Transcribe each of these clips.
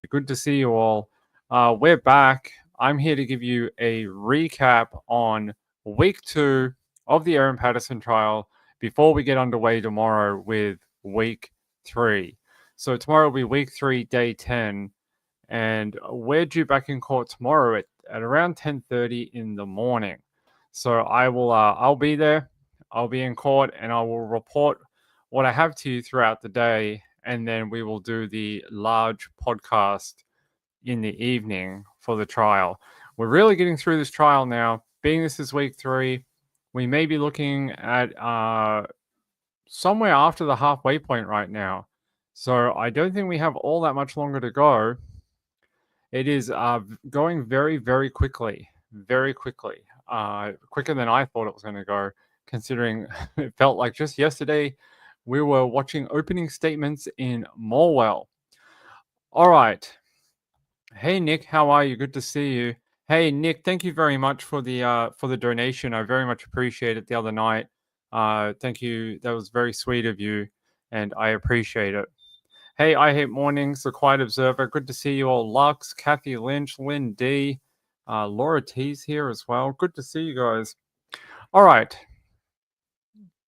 Good to see you all. We're back. I'm here to give you a recap on week 2 of the Erin Patterson trial before we get underway tomorrow with week 3. So tomorrow will be week 3, day 10, and we're due back in court tomorrow at around 10:30 in the morning. So I'll be there. I'll be in court and I will report what I have to you throughout the day, and then we will do the large podcast in the evening for the trial. We're really getting through this trial now. Being this is week 3, we may be looking at somewhere after the halfway point right now. So I don't think we have all that much longer to go. It is going very, very quickly. Very quickly. Quicker than I thought it was going to go, considering it felt like just yesterday we were watching opening statements in Morwell. All right. Hey Nick, how are you? Good to see you. Hey Nick, thank you very much for the donation. I very much appreciate it the other night. Thank you. That was very sweet of you, and I appreciate it. Hey, I Hate Mornings, The Quiet Observer. Good to see you all. Lux, Kathy Lynch, Lynn D, Laura T's here as well. Good to see you guys. All right.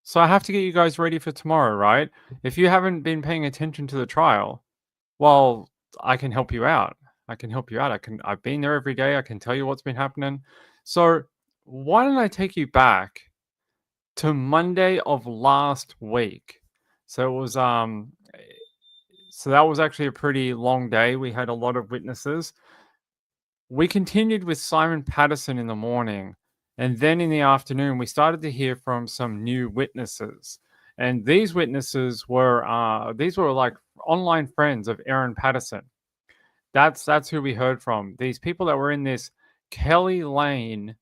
So I have to get you guys ready for tomorrow, right? If you haven't been paying attention to the trial, well, I can help you out. I've been there every day. I can tell you what's been happening. So why don't I take you back to Monday of last week? So it was so that was actually a pretty long day. We had a lot of witnesses. We continued with Simon Patterson in the morning, and then in the afternoon, we started to hear from some new witnesses. And these witnesses were like online friends of Erin Patterson. That's who we heard from. These people that were in this Kelly Lane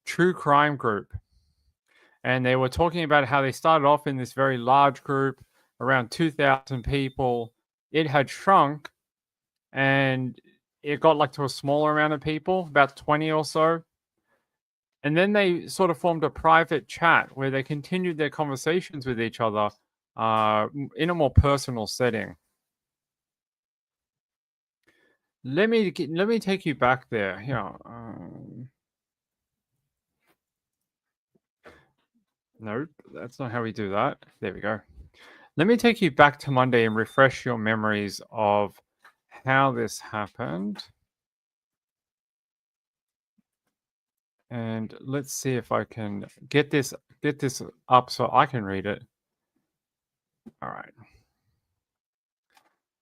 true crime group. And they were talking about how they started off in this very large group, around 2,000 people. It had shrunk and it got like to a smaller amount of people, about 20 or so. And then they sort of formed a private chat where they continued their conversations with each other in a more personal setting. Let me take you back there. Yeah. No, that's not how we do that. There we go. Let me take you back to Monday and refresh your memories of how this happened. And let's see if I can get this up so I can read it. All right.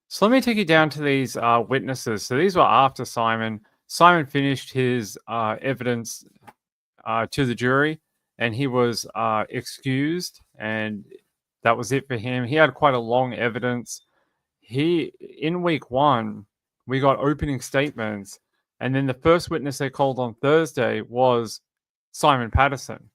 So let me take you down to these witnesses. So these were after Simon. Simon finished his evidence to the jury, and he was excused, and that was it for him. He had quite a long evidence. In week 1, we got opening statements, and then the first witness they called on Thursday was Simon Patterson.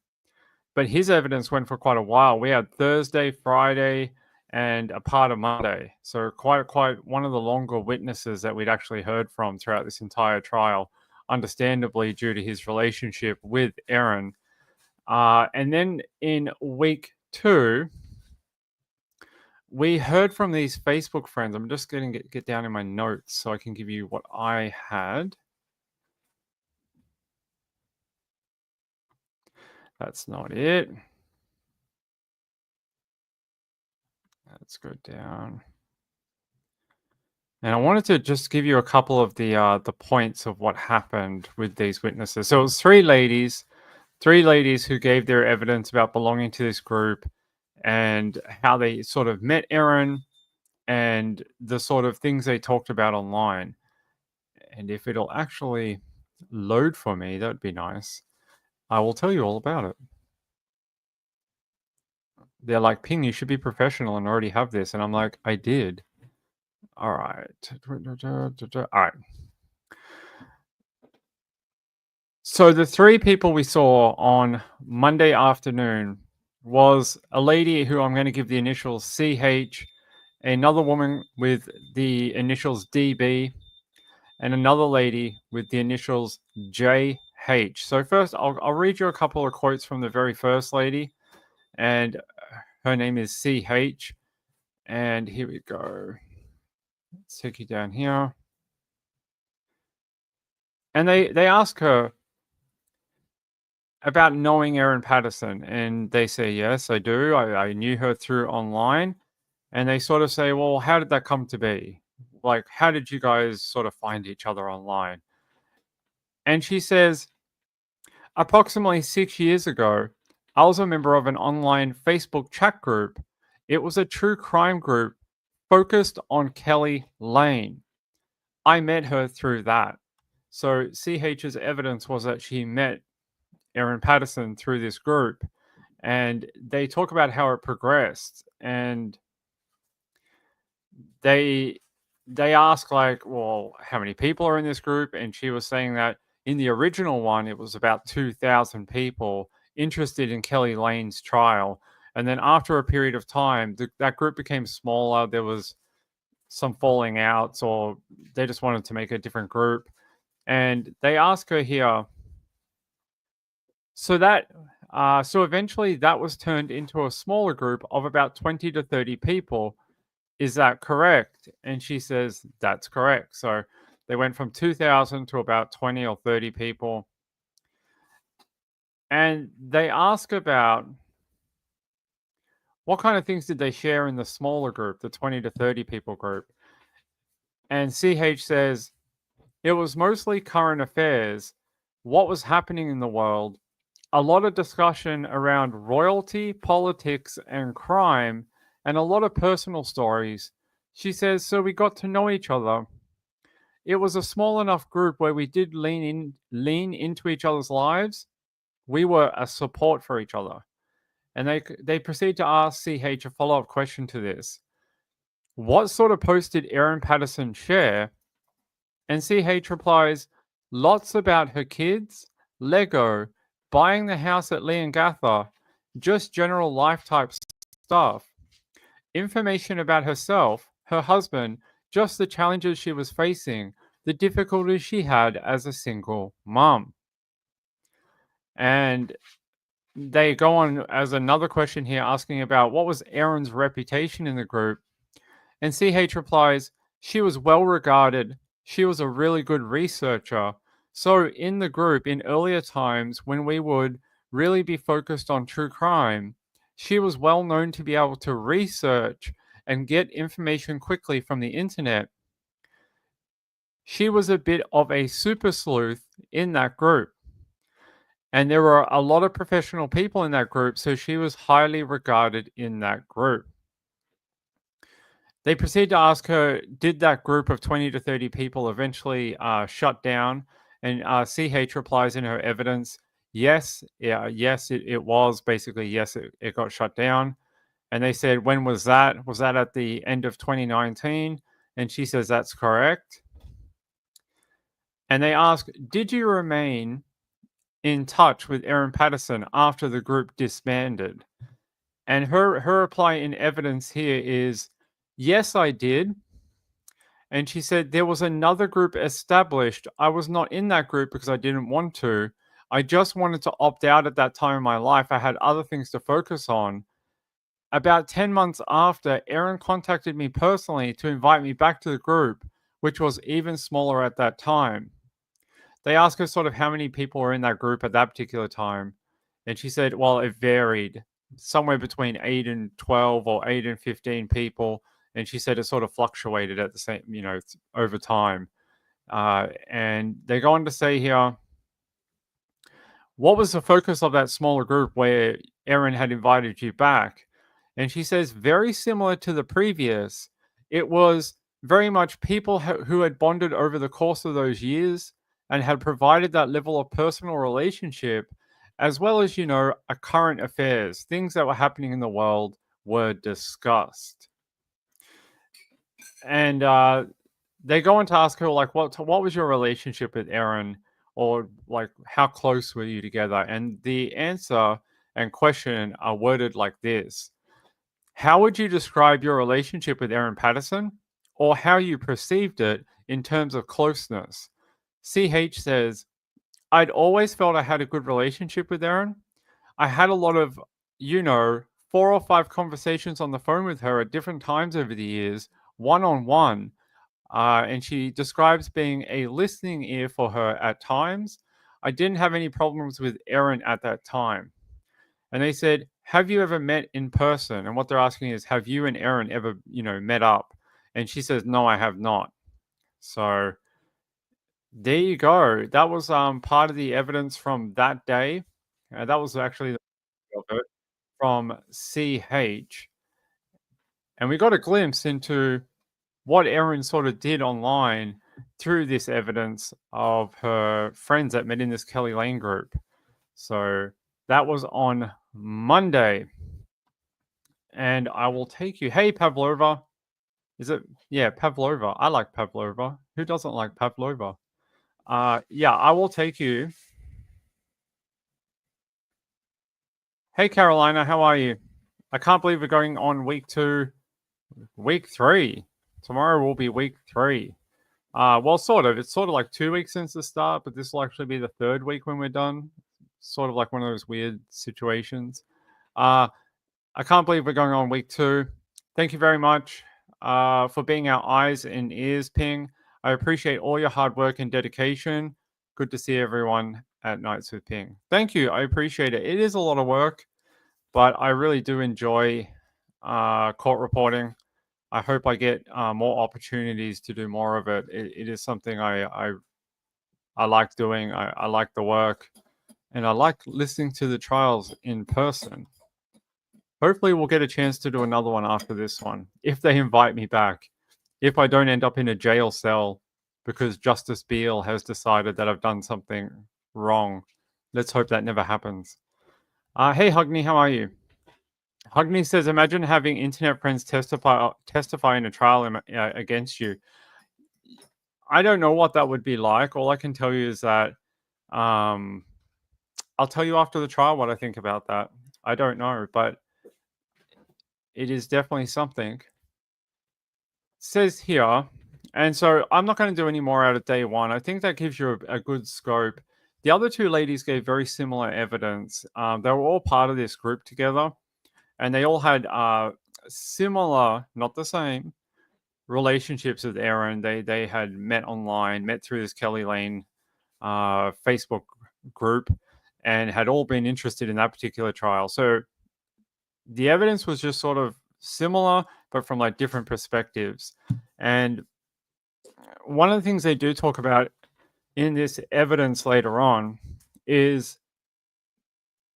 But his evidence went for quite a while. We had Thursday, Friday, and a part of Monday. So quite one of the longer witnesses that we'd actually heard from throughout this entire trial, understandably due to his relationship with Erin. And then in week 2, we heard from these Facebook friends. I'm just going to get down in my notes so I can give you what I had. That's not it. Let's go down. And I wanted to just give you a couple of the points of what happened with these witnesses. So it was three ladies who gave their evidence about belonging to this group and how they sort of met Erin and the sort of things they talked about online. And if it'll actually load for me, that'd be nice. I will tell you all about it. They're like, Ping, you should be professional and already have this. And I'm like, I did. All right. All right. So the three people we saw on Monday afternoon was a lady who I'm going to give the initials CH, another woman with the initials DB, and another lady with the initials JH. So first, I'll read you a couple of quotes from the very first lady, and her name is CH. And here we go. Let's take you down here. And they ask her about knowing Erin Patterson, and they say, "Yes, I do. I knew her through online." And they sort of say, "Well, how did that come to be? Like, how did you guys sort of find each other online?" And she says, "Approximately 6 years ago, I was a member of an online Facebook chat group. It was a true crime group focused on Kelly Lane. I met her through that." So CH's evidence was that she met Erin Patterson through this group, and they talk about how it progressed. And they they ask, like, well, how many people are in this group? And she was saying that in the original one it was about 2,000 people interested in Kelly Lane's trial. And then after a period of time, that group became smaller. There was some falling outs, or they just wanted to make a different group. And they ask her here, so that so eventually that was turned into a smaller group of about 20 to 30 people. Is that correct? And she says, that's correct. So they went from 2,000 to about 20 or 30 people. And they ask about what kind of things did they share in the smaller group, the 20 to 30 people group. And CH says, it was mostly current affairs, what was happening in the world, a lot of discussion around royalty, politics, and crime, and a lot of personal stories. She says, so we got to know each other. It was a small enough group where we did lean into each other's lives. We were a support for each other. And they proceed to ask CH a follow-up question to this. What sort of post did Erin Patterson share? And CH replies, lots about her kids, Lego, buying the house at Leongatha, just general life type stuff. Information about herself, her husband, just the challenges she was facing, the difficulties she had as a single mum. And they go on as another question here asking about what was Erin's reputation in the group. And CH replies, she was well regarded. She was a really good researcher. So, in the group, in earlier times when we would really be focused on true crime, she was well known to be able to research and get information quickly from the internet. She was a bit of a super sleuth in that group. And there were a lot of professional people in that group, so she was highly regarded in that group. They proceed to ask her, did that group of 20 to 30 people eventually shut down? And CH replies in her evidence, yes, yeah, yes, it was. Basically, yes, it got shut down. And they said, when was that? Was that at the end of 2019? And she says, that's correct. And they ask, did you remain in touch with Erin Patterson after the group disbanded? And her reply in evidence here is, yes, I did. And she said, there was another group established. I was not in that group because I didn't want to. I just wanted to opt out at that time in my life. I had other things to focus on. About 10 months after, Erin contacted me personally to invite me back to the group, which was even smaller at that time. They asked her sort of how many people were in that group at that particular time. And she said, well, it varied somewhere between 8 and 12 or 8 and 15 people. And she said it sort of fluctuated at the same, over time. And they go on to say here, what was the focus of that smaller group where Erin had invited you back? And she says, very similar to the previous. It was very much people who had bonded over the course of those years and had provided that level of personal relationship, as well as, a current affairs, things that were happening in the world were discussed. And they go on to ask her, like, what was your relationship with Erin, or like how close were you together? And the answer and question are worded like this: how would you describe your relationship with Erin Patterson, or how you perceived it in terms of closeness? CH says, I'd always felt I had a good relationship with Erin. I had a lot of, 4 or 5 conversations on the phone with her at different times over the years, one on one. And she describes being a listening ear for her at times. I didn't have any problems with Erin at that time. And they said, "Have you ever met in person?" And what they're asking is, "Have you and Erin ever, met up?" And she says, "No, I have not." So there you go. That was part of the evidence from that day. That was actually the of it from CH, and we got a glimpse into what Erin sort of did online through this evidence of her friends that met in this Kelly Lane group. So that was on Monday, and I will take you. Hey, Pavlova. Is it? Yeah, Pavlova. I like Pavlova. Who doesn't like Pavlova? Yeah, I will take you. Hey, Carolina, how are you? I can't believe we're going on week 2, week 3. Tomorrow will be week 3. Well, sort of. It's sort of like 2 weeks since the start, but this will actually be the third week when we're done. Sort of like one of those weird situations. Uh, I can't believe we're going on week 2. Thank you very much for being our eyes and ears, Ping. I appreciate all your hard work and dedication. Good to see everyone at Nights with Ping. Thank you. I appreciate it. It is a lot of work, but I really do enjoy court reporting. I hope I get more opportunities to do more of it. It is something I like doing. I like the work, and I like listening to the trials in person. Hopefully, we'll get a chance to do another one after this one if they invite me back. If I don't end up in a jail cell because Justice Beale has decided that I've done something wrong. Let's hope that never happens. Hey, Hugney, how are you? Hugney says, "Imagine having internet friends testify in a trial against you." I don't know what that would be like. All I can tell you is that um, I'll tell you after the trial what I think about that. I don't know, but it is definitely something. Says here, and so I'm not going to do any more out of day one. I think that gives you a good scope. The other two ladies gave very similar evidence. They were all part of this group together, and they all had similar, not the same, relationships with Erin. They had met online, met through this Kelly Lane Facebook group, and had all been interested in that particular trial. So the evidence was just sort of similar, but from like different perspectives. And one of the things they do talk about in this evidence later on is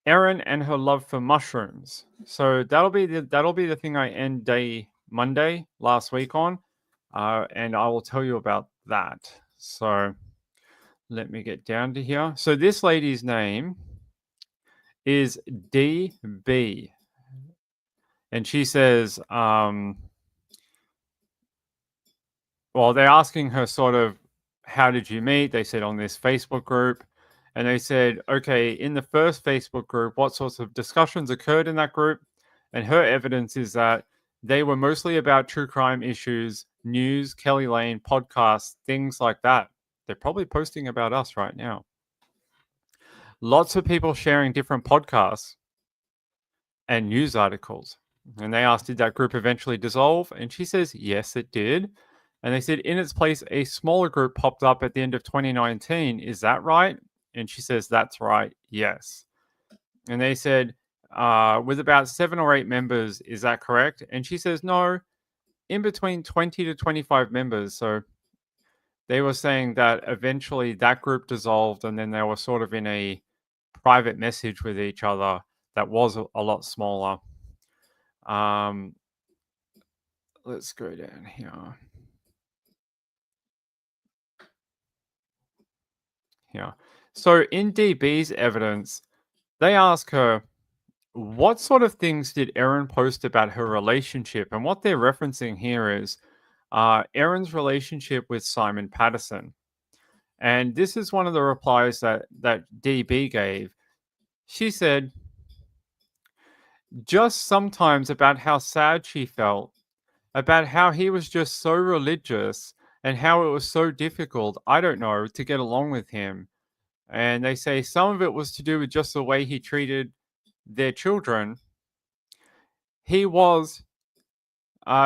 Erin and her love for mushrooms. So that'll be the thing I end day Monday last week on, and I will tell you about that. So let me get down to here. So this lady's name is DB, and she says, well, they're asking her sort of, how did you meet? They said on this Facebook group. And they said, okay, in the first Facebook group, what sorts of discussions occurred in that group? And her evidence is that they were mostly about true crime issues, news, Kelly Lane, podcasts, things like that. They're probably posting about us right now. Lots of people sharing different podcasts and news articles. And they asked, did that group eventually dissolve? And she says, yes, it did. And they said, in its place, a smaller group popped up at the end of 2019. Is that right? And she says, that's right. Yes. And they said, with about 7 or 8 members, is that correct? And she says, no, in between 20 to 25 members. So they were saying that eventually that group dissolved and then they were sort of in a private message with each other that was a lot smaller. Um, let's go down here. Here. So in DB's evidence, they ask her, what sort of things did Erin post about her relationship? And what they're referencing here is Erin's relationship with Simon Patterson. And this is one of the replies that DB gave. She said, just sometimes about how sad she felt, about how he was just so religious and how it was so difficult, I don't know, to get along with him. And they say some of it was to do with just the way he treated their children. He was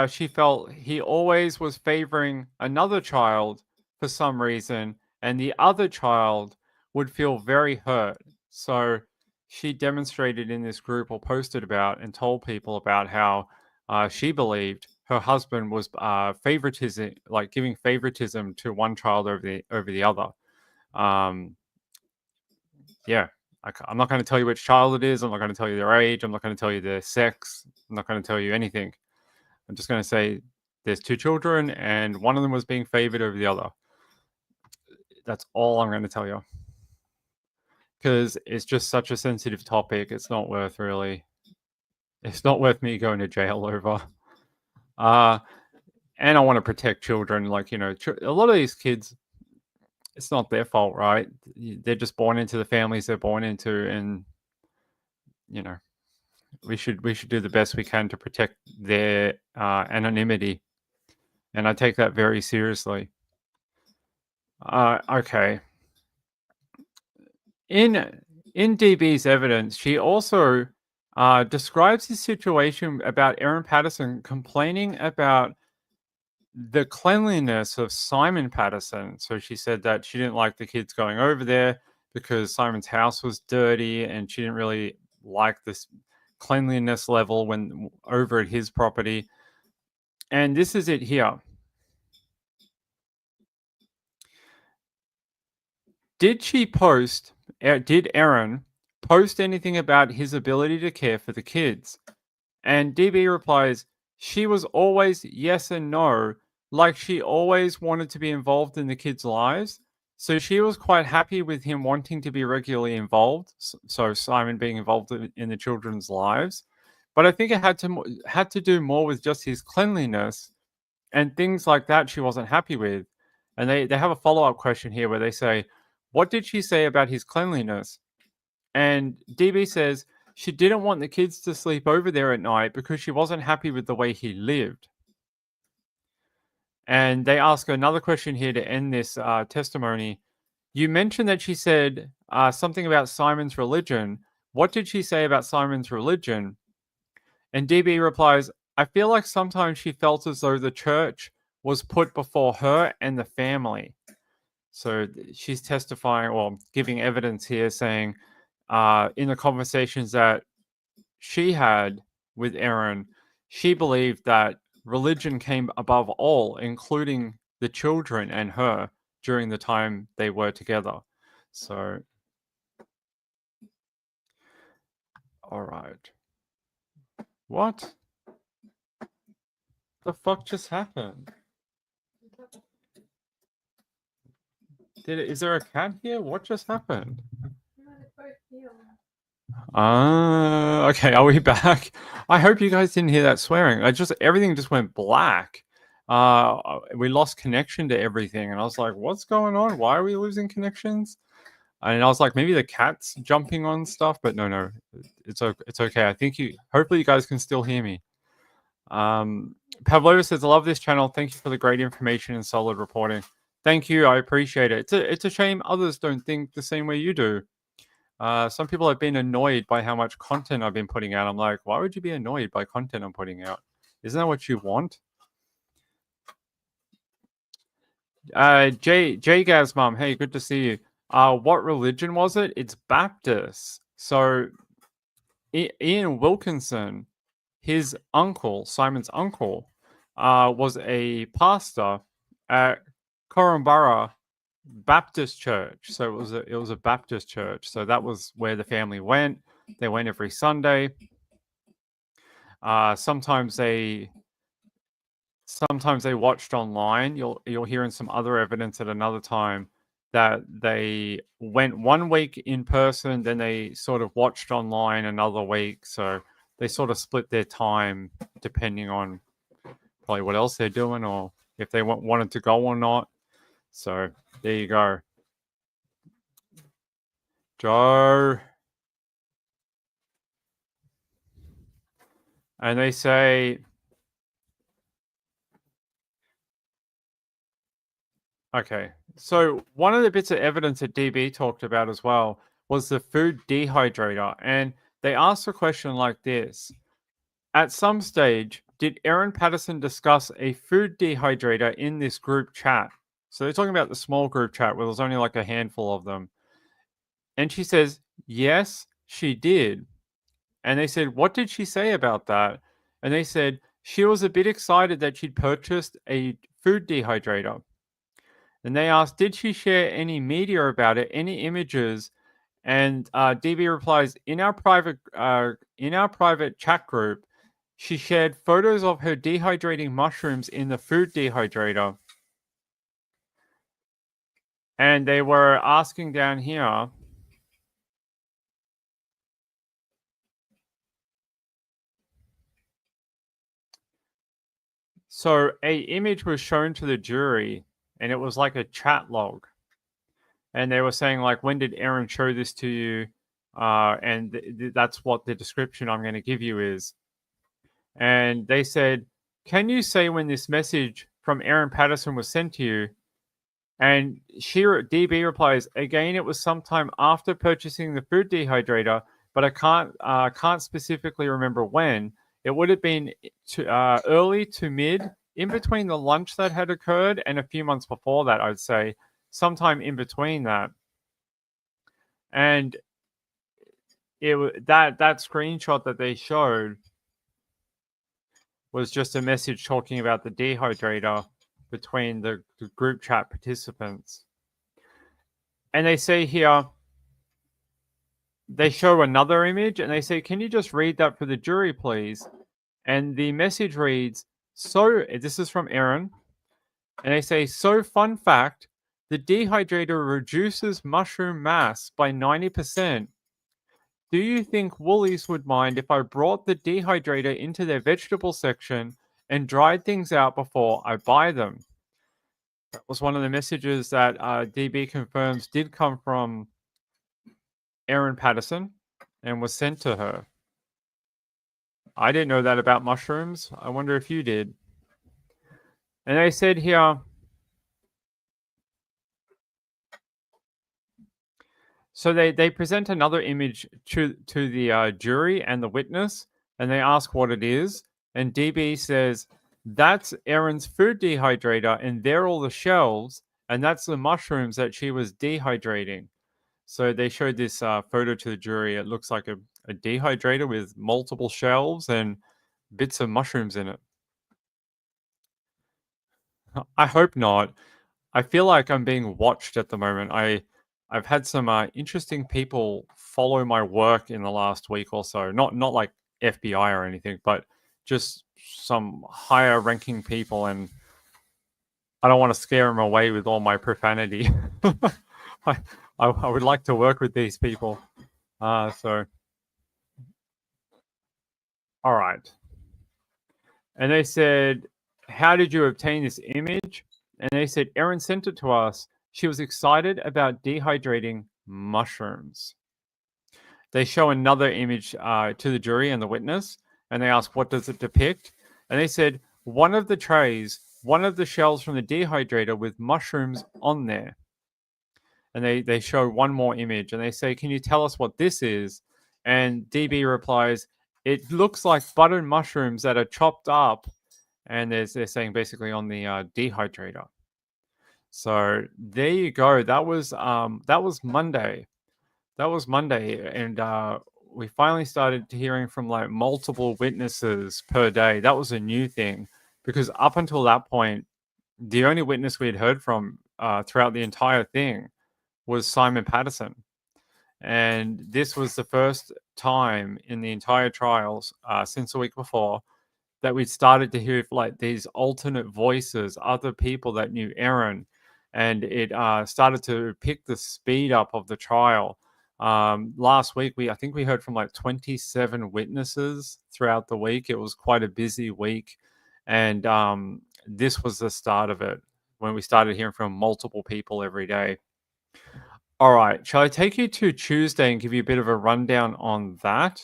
she felt he always was favoring another child for some reason, and the other child would feel very hurt. So she demonstrated in this group or posted about and told people about how she believed her husband was favoritism, like giving favoritism to one child over the other. Um, yeah, I'm not going to tell you which child it is. I'm not going to tell you their age. I'm not going to tell you their sex. I'm not going to tell you anything. I'm just going to say there's two children and one of them was being favored over the other. That's all I'm going to tell you because it's just such a sensitive topic. It's not worth really. It's not worth me going to jail over. And I want to protect children. Like a lot of these kids, it's not their fault, right? They're just born into the families they're born into, and you know we should do the best we can to protect their anonymity, and I take that very seriously. Okay. In DB's evidence, she also describes the situation about Erin Patterson complaining about the cleanliness of Simon Patterson. So she said that she didn't like the kids going over there because Simon's house was dirty, and she didn't really like this cleanliness level when over at his property. And this is it here. Did Erin post anything about his ability to care for the kids? And DB replies, she was always yes and no, like she always wanted to be involved in the kids' lives. So she was quite happy with him wanting to be regularly involved. So Simon being involved in the children's lives. But I think it had to do more with just his cleanliness and things like that she wasn't happy with. And they have a follow-up question here where they say, what did she say about his cleanliness? And DB says she didn't want the kids to sleep over there at night because she wasn't happy with the way he lived. And they ask another question here to end this testimony. You mentioned that she said something about Simon's religion. What did she say about Simon's religion? And DB replies, I feel like sometimes she felt as though the church was put before her and the family. So she's testifying or giving evidence here saying in the conversations that she had with Erin, she believed that religion came above all, including the children and her during the time they were together. So, all right. What the fuck just happened? Is there a cat here? What just happened? Okay. Are we back? I hope you guys didn't hear that swearing. Everything just went black. We lost connection to everything, and I was like, "What's going on? Why are we losing connections?" And I was like, "Maybe the cat's jumping on stuff," but no, it's okay. I think hopefully you guys can still hear me. Pavlova says, "I love this channel. Thank you for the great information and solid reporting." Thank you. I appreciate it. It's a shame others don't think the same way you do. Some people have been annoyed by how much content I've been putting out. I'm like, why would you be annoyed by content I'm putting out? Isn't that what you want? J Gaz mom, hey, good to see you. What religion was it? It's Baptist. So Ian Wilkinson, his uncle, Simon's uncle, was a pastor at Korumburra Baptist church. So it was a Baptist church. So that was where the family went. They went every Sunday. Sometimes they watched online. You'll hear in some other evidence at another time that they went 1 week in person, then they sort of watched online another week. So they sort of split their time depending on probably what else they're doing or if they wanted to go or not. So there you go. Joe. And they say, okay, so one of the bits of evidence that DB talked about as well was the food dehydrator. And they asked a question like this. At some stage, Did Erin Patterson discuss a food dehydrator in this group chat? So they're talking about the small group chat where there's only like a handful of them. And she says, yes, she did. And they said, what did she say about that? And they said, she was a bit excited that she'd purchased a food dehydrator. And they asked, did she share any media about it, any images? And DB replies, in our private chat group, she shared photos of her dehydrating mushrooms in the food dehydrator. And they were asking down here. So a image was shown to the jury, and it was like a chat log. And they were saying like, when did Erin show this to you? And that's what the description I'm going to give you is. And they said, can you say when this message from Erin Patterson was sent to you? And DB replies, again, it was sometime after purchasing the food dehydrator, but I can't specifically remember when. It would have been early to mid, in between the lunch that had occurred and a few months before that, I'd say, sometime in between that. And that screenshot that they showed was just a message talking about the dehydrator between the group chat participants. And they say here, they show another image and they say, can you just read that for the jury, please? And the message reads, so this is from Erin. And they say, so fun fact, the dehydrator reduces mushroom mass by 90%. Do you think Woolies would mind if I brought the dehydrator into their vegetable section and dried things out before I buy them? That was one of the messages that DB confirms did come from Erin Patterson and was sent to her. I didn't know that about mushrooms. I wonder if you did. And they said here, so they present another image to the jury and the witness, and they ask what it is. And DB says, that's Erin's food dehydrator, and they're all the shelves, and that's the mushrooms that she was dehydrating. So they showed this photo to the jury. It looks like a dehydrator with multiple shelves and bits of mushrooms in it. I hope not. I feel like I'm being watched at the moment. I've had some interesting people follow my work in the last week or so. Not like FBI or anything, but just some higher ranking people, and I don't want to scare them away with all my profanity. I, I would like to work with these people. So, all right. And they said, how did you obtain this image? And they said, Erin sent it to us. She was excited about dehydrating mushrooms. They show another image to the jury and the witness, and they ask, what does it depict? And they said, one of the trays, one of the shells from the dehydrator with mushrooms on there. And they show one more image, and they say, can you tell us what this is? And DB replies, it looks like buttered mushrooms that are chopped up, and they're saying basically on the dehydrator. So there you go. That was Monday. That was Monday, and we finally started hearing from like multiple witnesses per day. That was a new thing because up until that point, the only witness we had heard from throughout the entire thing was Simon Patterson. And this was the first time in the entire trials since the week before that we'd started to hear like these alternate voices, other people that knew Erin, and it started to pick the speed up of the trial. Last week, I think we heard from like 27 witnesses throughout the week. It was quite a busy week, and this was the start of it when we started hearing from multiple people every day. All right, shall I take you to Tuesday and give you a bit of a rundown on that?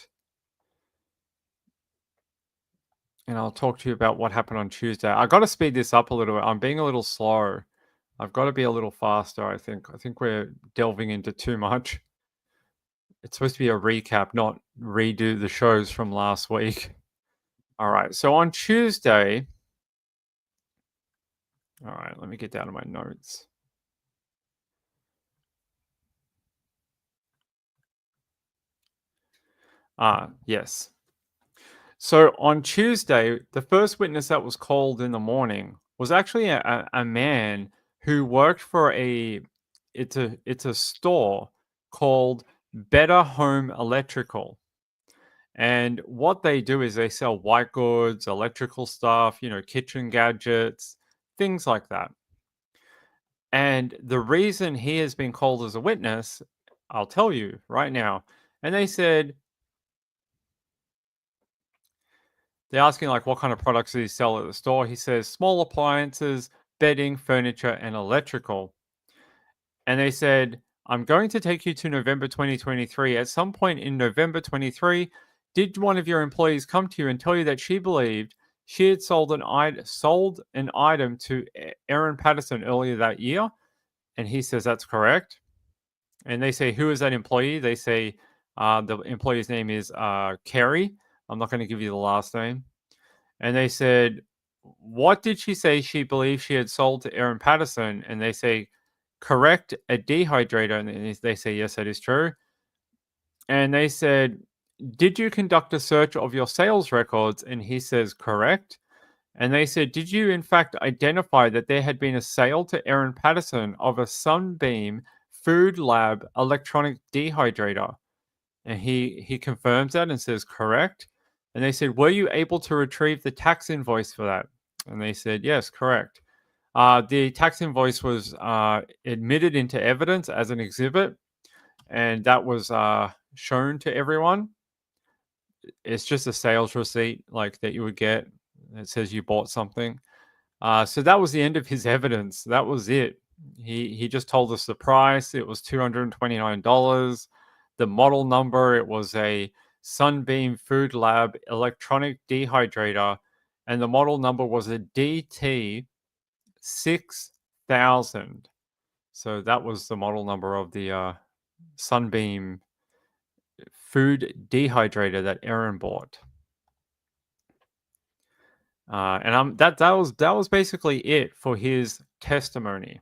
And I'll talk to you about what happened on Tuesday. I got to speed this up a little bit. I'm being a little slow. I've got to be a little faster, I think. I think we're delving into too much. It's supposed to be a recap, not redo the shows from last week. All right. So on Tuesday, all right, let me get down to my notes. Yes. So on Tuesday, the first witness that was called in the morning was actually a man who worked for it's a store called Better Home Electrical. And what they do is they sell white goods, electrical stuff, kitchen gadgets, things like that. And the reason he has been called as a witness, I'll tell you right now. And they're asking like what kind of products does he sell at the store. He says small appliances, bedding, furniture, and electrical. And they said, I'm going to take you to November 2023. At some point in November 23, did one of your employees come to you and tell you that she believed she had sold an item to Erin Patterson earlier that year? And he says that's correct. And they say, who is that employee? They say the employee's name is Kerry. I'm not going to give you the last name. And they said, what did she say she believed she had sold to Erin Patterson? And they say, correct, a dehydrator. And they say, yes, that is true. And they said, did you conduct a search of your sales records? And he says, correct. And they said, did you in fact identify that there had been a sale to Erin Patterson of a Sunbeam Food Lab electronic dehydrator? And he confirms that and says, correct. And they said, were you able to retrieve the tax invoice for that? And they said, yes, correct. The tax invoice was admitted into evidence as an exhibit, and that was shown to everyone. It's just a sales receipt like that you would get. It says you bought something. So that was the end of his evidence. That was it. He just told us the price. It was $229. The model number, it was a Sunbeam Food Lab electronic dehydrator, and the model number was a DT 6000. So that was the model number of the Sunbeam food dehydrator that Erin bought. And that was basically it for his testimony.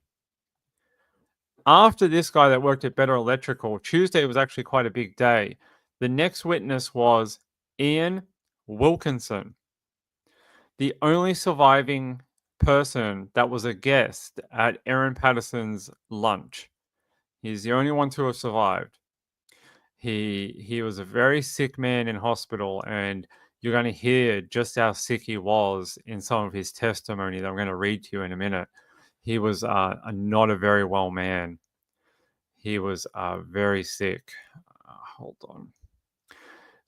After this guy that worked at Better Electrical, Tuesday was actually quite a big day. The next witness was Ian Wilkinson, the only surviving person that was a guest at Erin Patterson's lunch. He's the only one to have survived. He was a very sick man in hospital, and you're going to hear just how sick he was in some of his testimony that I'm going to read to you in a minute. He was not a very well man. He was very sick. Hold on.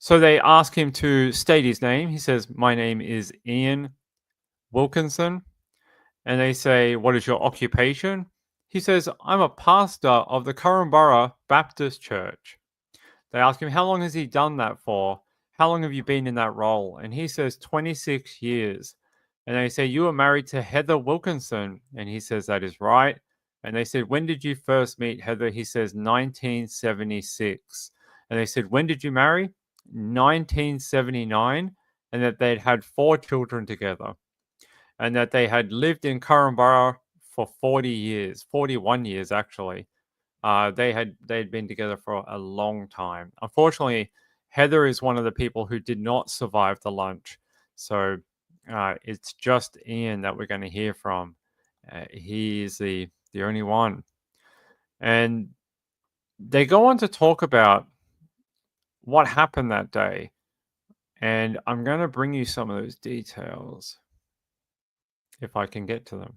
So they ask him to state his name. He says, my name is Ian Wilkinson. And they say, what is your occupation? He says, I'm a pastor of the Currumbara Baptist Church. They ask him, how long has he done that for? How long have you been in that role? And he says, 26 years. And they say, you were married to Heather Wilkinson. And he says, that is right. And they said, when did you first meet Heather? He says, 1976. And they said, when did you marry? 1979. And that they'd had 4 children together. And that they had lived in Currumbara for 40 years, 41 years actually. They'd been together for a long time. Unfortunately, Heather is one of the people who did not survive the lunch. So it's just Ian that we're going to hear from. He is the only one. And they go on to talk about what happened that day. And I'm going to bring you some of those details if I can get to them.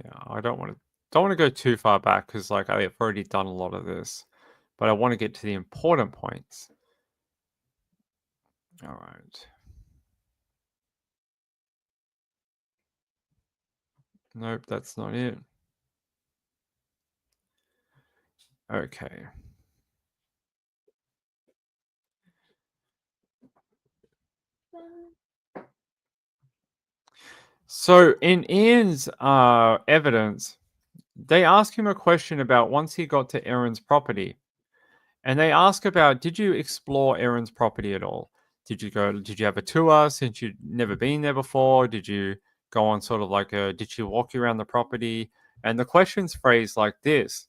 Yeah, I don't want to go too far back because like I've already done a lot of this, but I want to get to the important points. All right. Nope, that's not it. Okay. So in Ian's evidence, they ask him a question about once he got to Erin's property. And they ask about, did you explore Erin's property at all? Did you have a tour since you'd never been there before? Did you go on sort of like did she walk you around the property? And the question's phrased like this: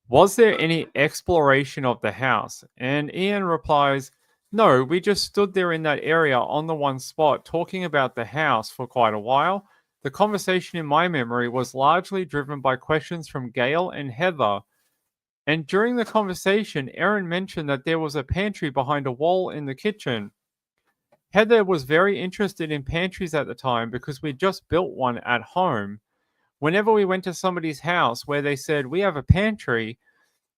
was there any exploration of the house? And Ian replies, no, we just stood there in that area on the one spot talking about the house for quite a while. The conversation in my memory was largely driven by questions from Gail and Heather. And during the conversation, Erin mentioned that there was a pantry behind a wall in the kitchen. Heather was very interested in pantries at the time because we just built one at home. Whenever we went to somebody's house where they said, we have a pantry,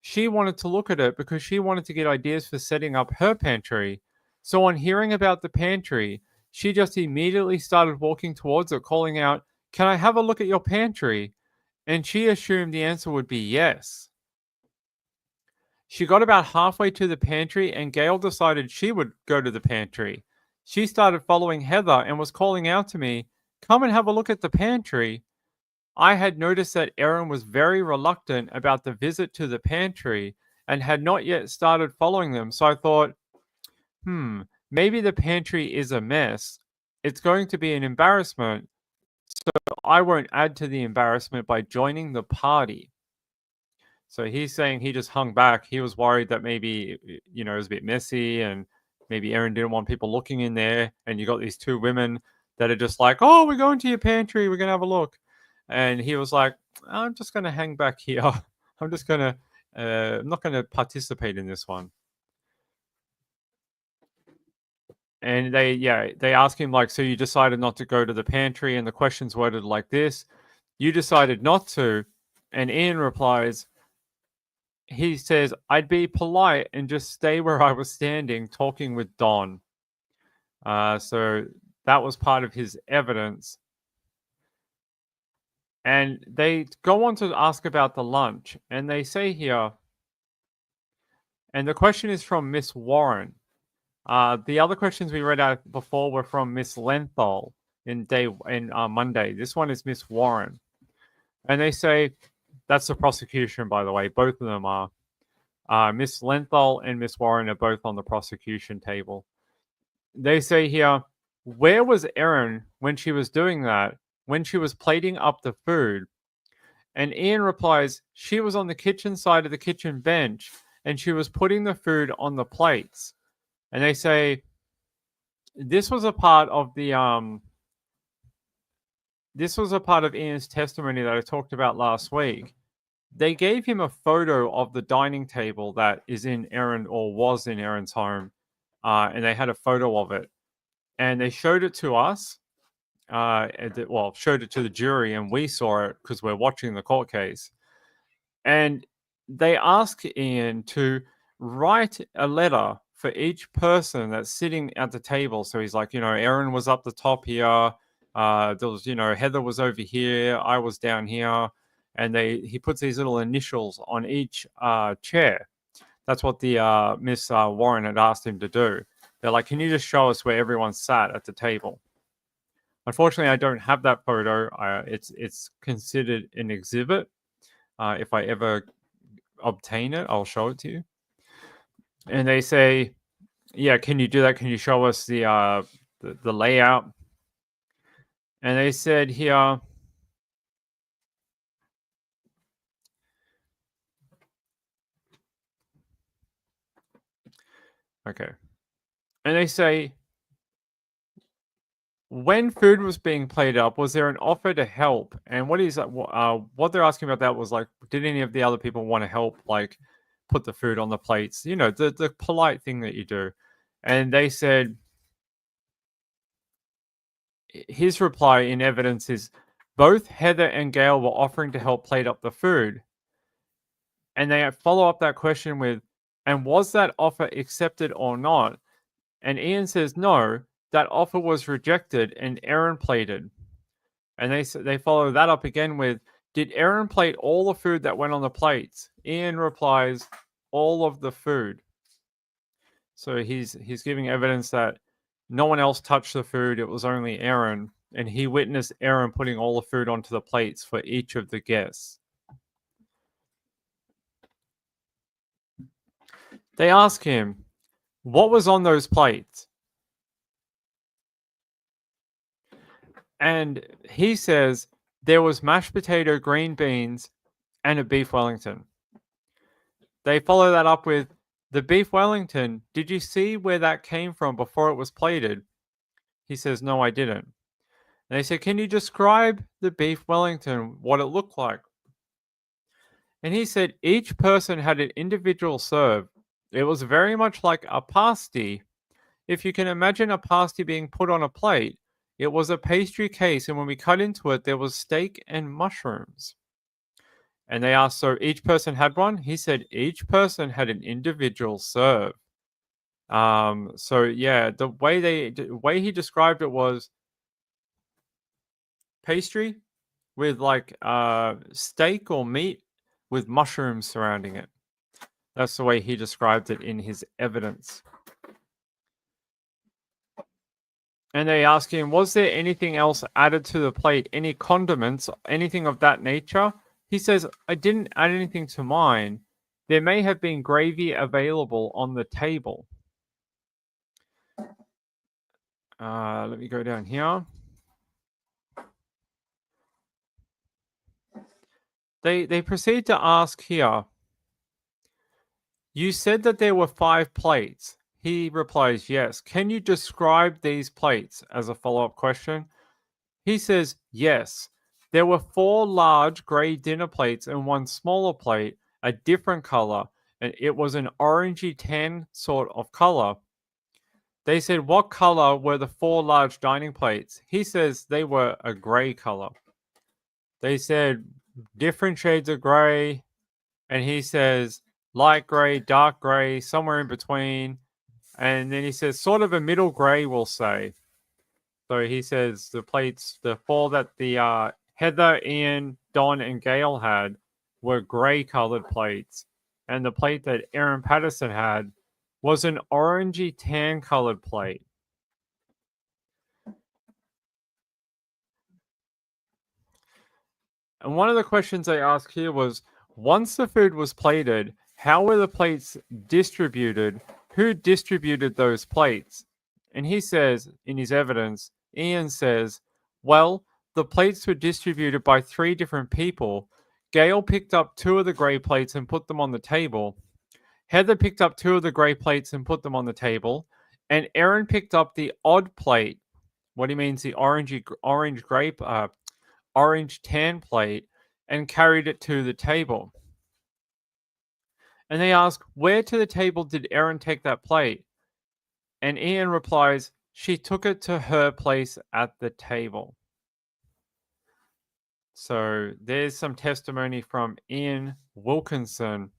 she wanted to look at it because she wanted to get ideas for setting up her pantry. So, on hearing about the pantry, she just immediately started walking towards it, calling out, can I have a look at your pantry? And she assumed the answer would be yes. She got about halfway to the pantry, and Gail decided she would go to the pantry. She started following Heather and was calling out to me, come and have a look at the pantry. I had noticed that Erin was very reluctant about the visit to the pantry and had not yet started following them, so I thought, maybe the pantry is a mess. It's going to be an embarrassment, so I won't add to the embarrassment by joining the party. So he's saying he just hung back. He was worried that maybe, it was a bit messy and maybe Erin didn't want people looking in there. And you got these two women that are just like, oh, we're going to your pantry. We're going to have a look. And he was like, I'm just going to hang back here. I'm just going to, I'm not going to participate in this one. And they ask him, like, so you decided not to go to the pantry? And the question's worded like this: you decided not to. And Ian replies, he says, I'd be polite and just stay where I was standing talking with Don. So that was part of his evidence. And they go on to ask about the lunch. And they say here, and the question is from Miss Warren. The other questions we read out before were from Miss Lenthal in Monday. This one is Miss Warren. And they say, that's the prosecution, by the way. Both of them are. Miss Lenthal and Miss Warren are both on the prosecution table. They say here, where was Erin when she was doing that, when she was plating up the food? And Ian replies, she was on the kitchen side of the kitchen bench and she was putting the food on the plates. And they say, this was a part of Ian's testimony that I talked about last week. They gave him a photo of the dining table that is in Erin, or was in Erin's home, and they had a photo of it. And they showed it to us, showed it to the jury, and we saw it because we're watching the court case. And they asked Ian to write a letter for each person that's sitting at the table. So he's like, Erin was up the top here. There was, Heather was over here. I was down here. And he puts these little initials on each chair. That's what the Miss Warren had asked him to do. They're like, can you just show us where everyone sat at the table? Unfortunately, I don't have that photo. It's considered an exhibit. If I ever obtain it, I'll show it to you. And they say, yeah, can you do that? Can you show us the layout? And they said here, okay. And they say, when food was being plated up, was there an offer to help? And what they're asking about that was like, did any of the other people want to help, like put the food on the plates? The polite thing that you do. And they said, his reply in evidence is, both Heather and Gail were offering to help plate up the food. And they follow up that question with, and was that offer accepted or not? And Ian says, no, that offer was rejected and Erin plated. And they follow that up again with, did Erin plate all the food that went on the plates? Ian replies, all of the food. So he's giving evidence that no one else touched the food. It was only Erin. And he witnessed Erin putting all the food onto the plates for each of the guests. They ask him, what was on those plates? And he says there was mashed potato, green beans, and a beef Wellington. They follow that up with the beef Wellington. Did you see where that came from before it was plated? He says, no, I didn't. And they said, can you describe the beef Wellington, what it looked like? And he said, each person had an individual serve. It was very much like a pasty. If you can imagine a pasty being put on a plate, it was a pastry case, and when we cut into it, there was steak and mushrooms. And they asked, so each person had one? He said, each person had an individual serve. So yeah, the way he described it was pastry with like steak or meat with mushrooms surrounding it. That's the way he described it in his evidence. And they ask him, was there anything else added to the plate? Any condiments, anything of that nature? He says, I didn't add anything to mine. There may have been gravy available on the table. Let me go down here. They proceed to ask here, you said that there were 5 plates. He replies, yes. Can you describe these plates as a follow-up question? He says, yes. There were 4 large grey dinner plates and 1 smaller plate, a different color, and it was an orangey tan sort of color. They said, what color were the 4 large dining plates? He says they were a grey color. They said different shades of grey, and he says light grey, dark grey, somewhere in between. And then he says sort of a middle grey, we'll say. So he says the plates, the 4 that the Heather, Ian, Don, and Gail had were grey colored plates. And the plate that Erin Patterson had was an orangey tan colored plate. And one of the questions they asked here was, once the food was plated, how were the plates distributed? Who distributed those plates? And he says, in his evidence, Ian says, well, the plates were distributed by 3 different people. Gail picked up 2 of the grey plates and put them on the table. Heather picked up 2 of the grey plates and put them on the table. And Erin picked up the odd plate. What he means, the orange tan plate, and carried it to the table. And they ask, where to the table did Erin take that plate? And Ian replies, she took it to her place at the table. So there's some testimony from Ian Wilkinson.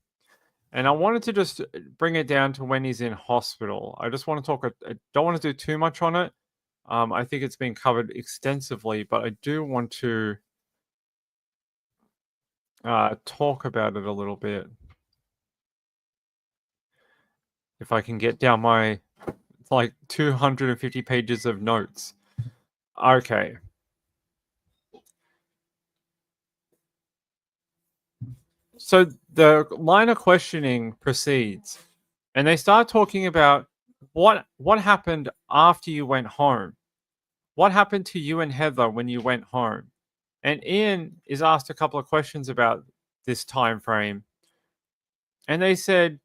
And I wanted to just bring it down to when he's in hospital. I just want to talk, I don't want to do too much on it. I think it's been covered extensively, but I do want to talk about it a little bit. If I can get down my like 250 pages of notes. Okay. So the line of questioning proceeds, and they start talking about what happened after you went home. What happened to you and Heather when you went home? And Ian is asked a couple of questions about this time frame. And they said,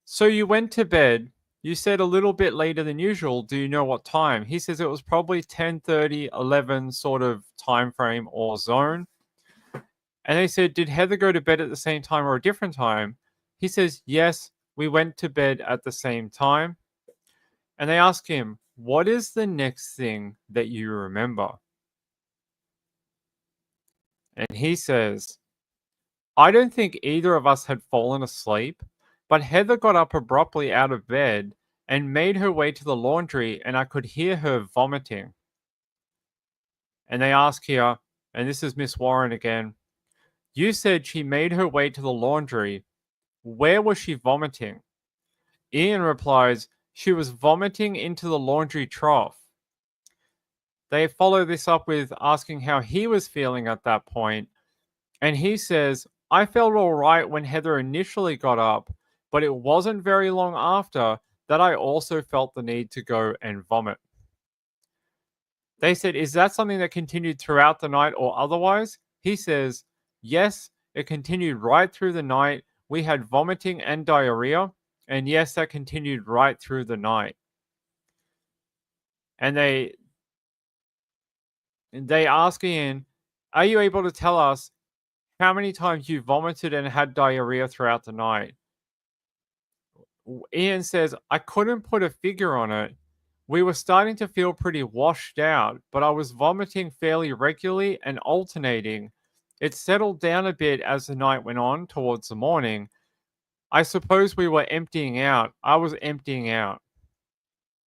so you went to bed. You said a little bit later than usual. Do you know what time? He says it was probably 10:30, 11 sort of time frame or zone. And they said, did Heather go to bed at the same time or a different time? He says, yes, we went to bed at the same time. And they ask him, what is the next thing that you remember? And he says, I don't think either of us had fallen asleep, but Heather got up abruptly out of bed and made her way to the laundry, and I could hear her vomiting. And they ask here, and this is Miss Warren again, you said she made her way to the laundry. Where was she vomiting? Ian replies, she was vomiting into the laundry trough. They follow this up with asking how he was feeling at that point, and he says, I felt all right when Heather initially got up, but it wasn't very long after that I also felt the need to go and vomit. They said, "Is that something that continued throughout the night or otherwise?" He says, "Yes, it continued right through the night. We had vomiting and diarrhea, and yes, that continued right through the night." And they ask Ian, "Are you able to tell us how many times you vomited and had diarrhea throughout the night?" Ian says, "I couldn't put a figure on it. We were starting to feel pretty washed out, but I was vomiting fairly regularly and alternating. It settled down a bit as the night went on towards the morning. I suppose we were emptying out. I was emptying out."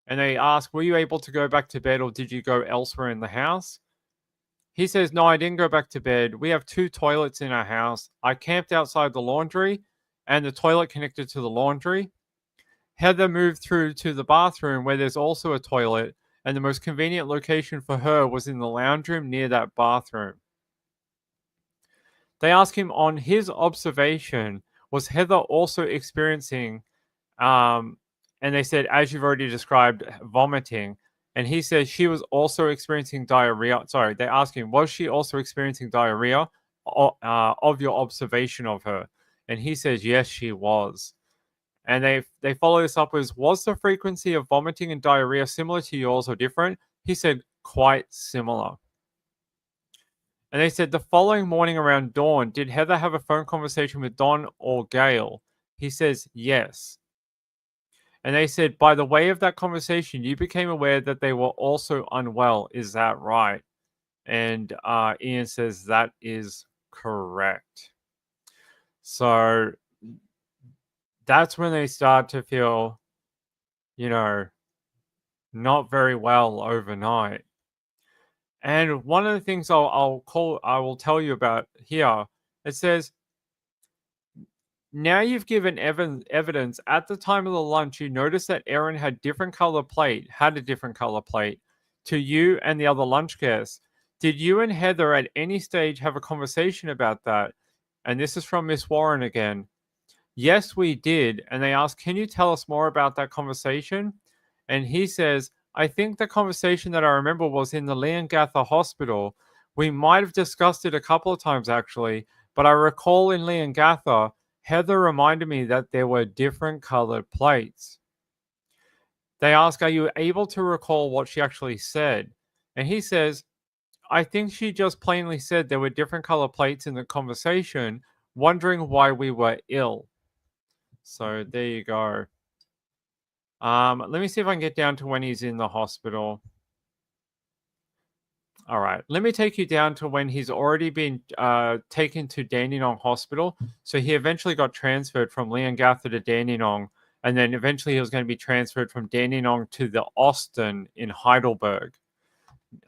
And they ask, "Were you able to go back to bed or did you go elsewhere in the house?" He says, "No, I didn't go back to bed. We have two toilets in our house. I camped outside the laundry and the toilet connected to the laundry. Heather moved through to the bathroom where there's also a toilet, and the most convenient location for her was in the lounge room near that bathroom." They ask him on his observation, was Heather also experiencing, um, and they said, as you've already described, vomiting. And he says she was also experiencing diarrhea. Sorry, they ask him, was she also experiencing diarrhea of your observation of her? And he says, yes, she was. And they follow this up with, was the frequency of vomiting and diarrhea similar to yours or different? He said, quite similar. And they said the following morning around dawn, did Heather have a phone conversation with Don or Gail? He says, yes. And they said, by the way of that conversation, you became aware that they were also unwell. Is that right? And Ian says, that is correct. So that's when they start to feel, you know, not very well overnight. And one of the things I will tell you about here, it says, now you've given evidence at the time of the lunch. You noticed that Erin had had a different color plate to you and the other lunch guests. Did you and Heather at any stage have a conversation about that? And this is from Miss Warren again. Yes, we did. And they asked, can you tell us more about that conversation? And he says, I think the conversation that I remember was in the Leongatha Hospital. We might have discussed it a couple of times actually, but I recall in Leongatha, Heather reminded me that there were different colored plates. They ask, are you able to recall what she actually said? And he says, I think she just plainly said there were different color plates in the conversation, wondering why we were ill. So there you go. Let me see if I can get down to when he's in the hospital. All right, let me take you down to when he's already been taken to Dandenong Hospital. So he eventually got transferred from Leongatha to Dandenong, and then eventually he was going to be transferred from Dandenong to the Austin in Heidelberg.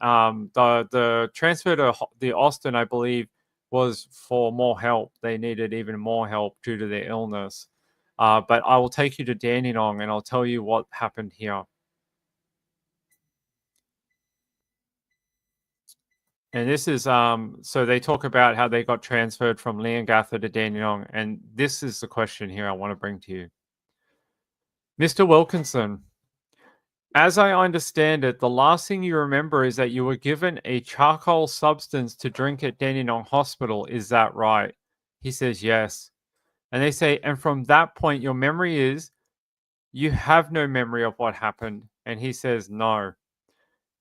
The transfer to the Austin, I believe, was for more help. They needed even more help due to their illness. But I will take you to Dandenong, and I'll tell you what happened here. And this is so they talk about how they got transferred from Leongatha to Dandenong, and this is the question here I want to bring to you. Mr. Wilkinson, as I understand it, the last thing you remember is that you were given a charcoal substance to drink at Dandenong Hospital. Is that right? He says yes. And they say, and from that point, your memory is you have no memory of what happened. And he says no.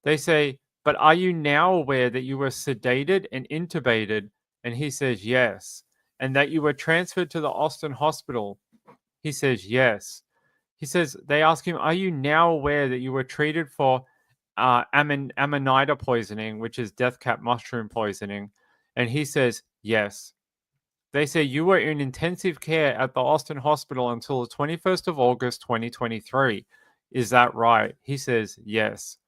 They say, but are you now aware that you were sedated and intubated? And he says yes. And that you were transferred to the Austin Hospital? He says yes. He says, they ask him, are you now aware that you were treated for amanita poisoning, which is death cap mushroom poisoning? And he says yes. They say you were in intensive care at the Austin Hospital until the 21st of August, 2023. Is that right? He says yes.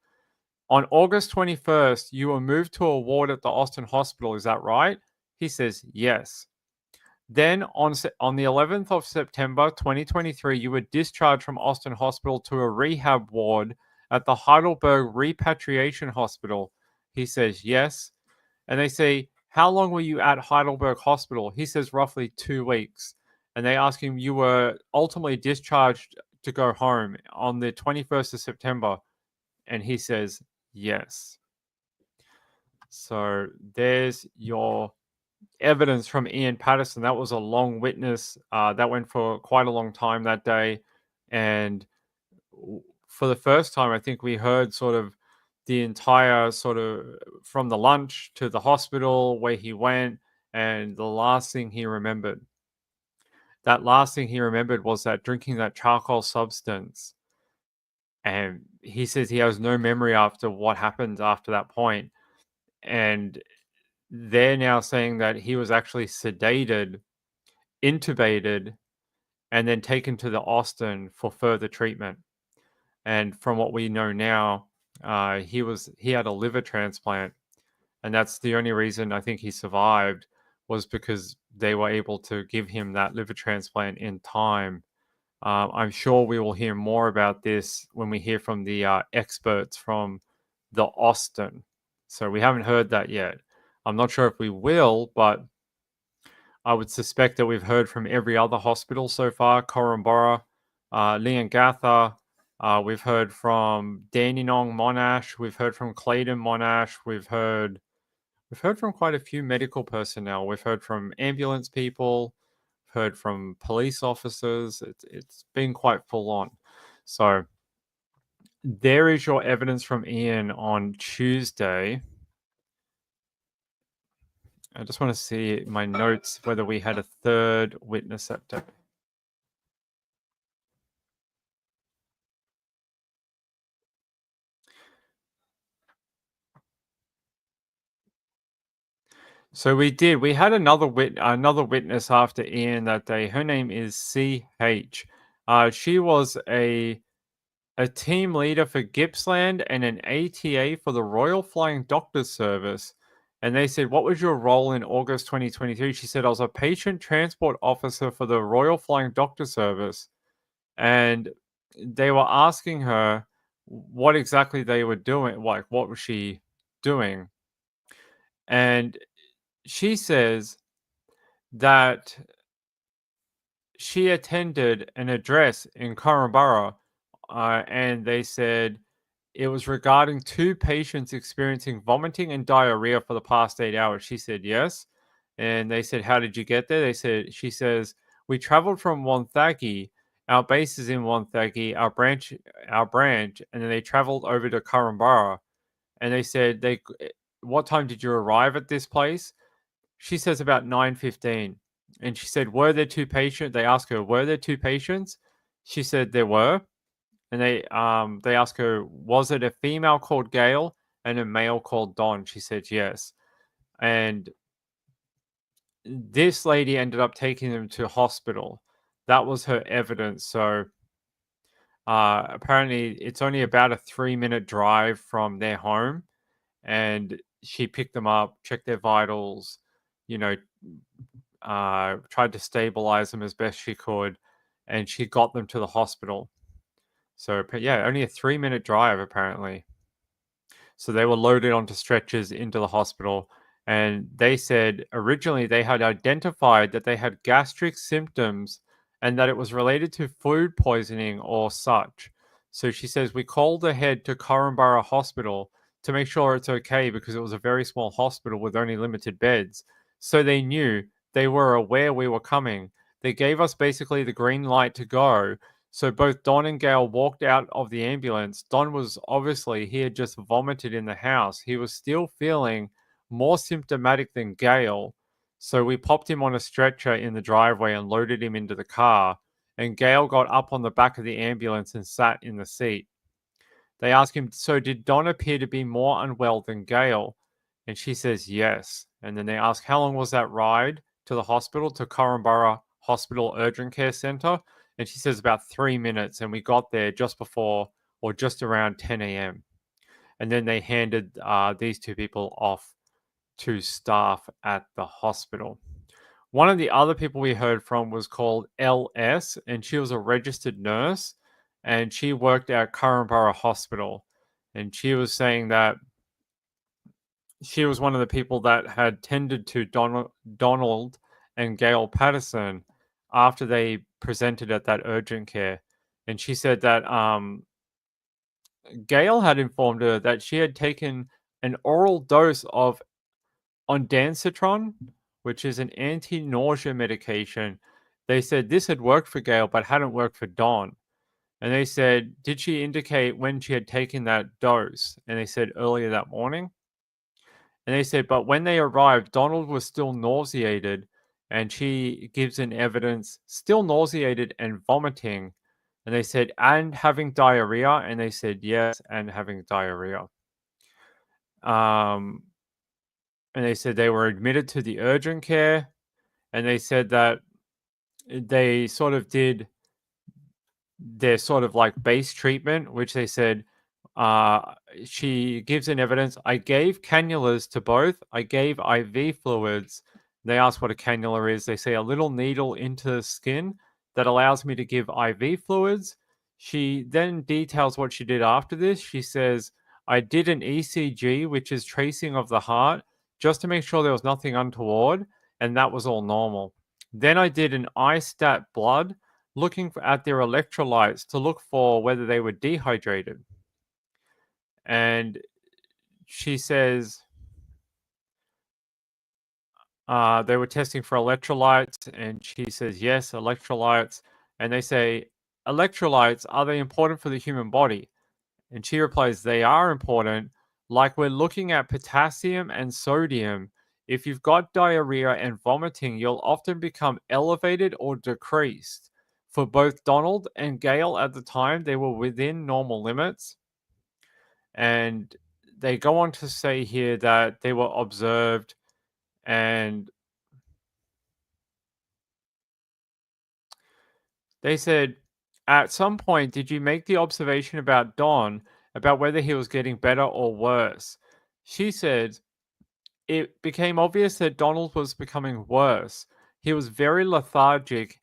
On August 21st, you were moved to a ward at the Austin Hospital. Is that right? He says yes. Then on the 11th of September 2023, you were discharged from Austin Hospital to a rehab ward at the Heidelberg Repatriation Hospital. He says yes. And they say, how long were you at Heidelberg Hospital? He says roughly 2 weeks. and they ask him, "You were ultimately discharged to go home on the 21st of September," and he says, "Yes." So there's your evidence from Ian Patterson. That was a long witness. That went for quite a long time that day, and for the first time, I think we heard sort of the entire sort of from the lunch to the hospital where he went, and the last thing he remembered. That last thing he remembered was that drinking that charcoal substance, and he says he has no memory after what happened after that point. And they're now saying that he was actually sedated, intubated, and then taken to the Austin for further treatment. And from what we know now, he had a liver transplant, and that's the only reason I think he survived was because they were able to give him that liver transplant in time. I'm sure we will hear more about this when we hear from the experts from the Austin. So we haven't heard that yet. I'm not sure if we will, but I would suspect that we've heard from every other hospital so far, Korumburra, Leongatha. We've heard from Dandenong Monash. We've heard from Claydon Monash. We've heard from quite a few medical personnel. We've heard from ambulance people, heard from police officers. It's been quite full on. So there is your evidence from Ian on Tuesday. I just want to see my notes whether we had a third witness that day. So we did. We had another witness after Ian that day. Her name is CH. She was a team leader for Gippsland and an ATA for the Royal Flying Doctors Service. And they said, "What was your role in August 2023?" She said, "I was a patient transport officer for the Royal Flying Doctor Service." And they were asking her what exactly they were doing, like what was she doing? And she says that she attended an address in Korumburra, and they said it was regarding two patients experiencing vomiting and diarrhea for the past 8 hours. She said yes. And they said, "How did you get there?" She says, "We traveled from Wonthaggi. Our base is in Wonthaggi, our branch, and then they traveled over to Korumburra." And they said, "What time did you arrive at this place?" She says about 9:15, and she said, "Were there two patients?" They asked her, "Were there two patients?" She said there were, and they asked her, "Was it a female called Gail and a male called Don?" She said yes, and this lady ended up taking them to hospital. That was her evidence. So apparently, it's only about a 3-minute drive from their home, and she picked them up, checked their vitals, you know, tried to stabilize them as best she could, and she got them to the hospital. So, but yeah, only a 3-minute drive apparently. So they were loaded onto stretchers into the hospital. And they said originally they had identified that they had gastric symptoms and that it was related to food poisoning or such. So she says, "We called ahead to Korumburra Hospital to make sure it's okay because it was a very small hospital with only limited beds. So they knew, they were aware we were coming. They gave us basically the green light to go, so both Don and Gail walked out of the ambulance. Don was obviously, he had just vomited in the house. He was still feeling more symptomatic than Gail. So we popped him on a stretcher in the driveway and loaded him into the car. And Gail got up on the back of the ambulance and sat in the seat. They asked him, "So did Don appear to be more unwell than Gail?" And she says, "Yes." And then they ask, "How long was that ride to the hospital, to Korumburra Hospital Urgent Care Centre?" And she says, "About 3 minutes. And we got there just before or just around 10 a.m. And then they handed these two people off to staff at the hospital. One of the other people we heard from was called LS, and she was a registered nurse, and she worked at Korumburra Hospital. And she was saying that she was one of the people that had tended to Donald and Gail Patterson after they presented at that urgent care. And she said that Gail had informed her that she had taken an oral dose of ondansetron, which is an anti-nausea medication. They said this had worked for Gail but hadn't worked for Dawn. And they said, did she indicate when she had taken that dose? And they said earlier that morning. And they said, but when they arrived, Donald was still nauseated. And she gives an evidence, still nauseated and vomiting. And they said, and having diarrhea. And they said, yes, and having diarrhea. Um, and they said they were admitted to the urgent care. And they said that they sort of did their sort of like base treatment, which they said uh, she gives in evidence. I gave cannulas to both. I gave IV fluids. They ask what a cannula is. They say a little needle into the skin that allows me to give IV fluids. She then details what she did after this. She says, I did an ECG, which is tracing of the heart, just to make sure there was nothing untoward, and that was all normal. Then I did an ISTAT blood, looking at their electrolytes to look for whether they were dehydrated. And she says they were testing for electrolytes, and she says, yes, electrolytes. And they say, electrolytes, are they important for the human body? And she replies, they are important. Like we're looking at potassium and sodium. If you've got diarrhea and vomiting, you'll often become elevated or decreased. For both Donald and Gail at the time, they were within normal limits. And they go on to say here that they were observed and they said, at some point, did you make the observation about Don about whether he was getting better or worse? She said, it became obvious that Donald was becoming worse. He was very lethargic.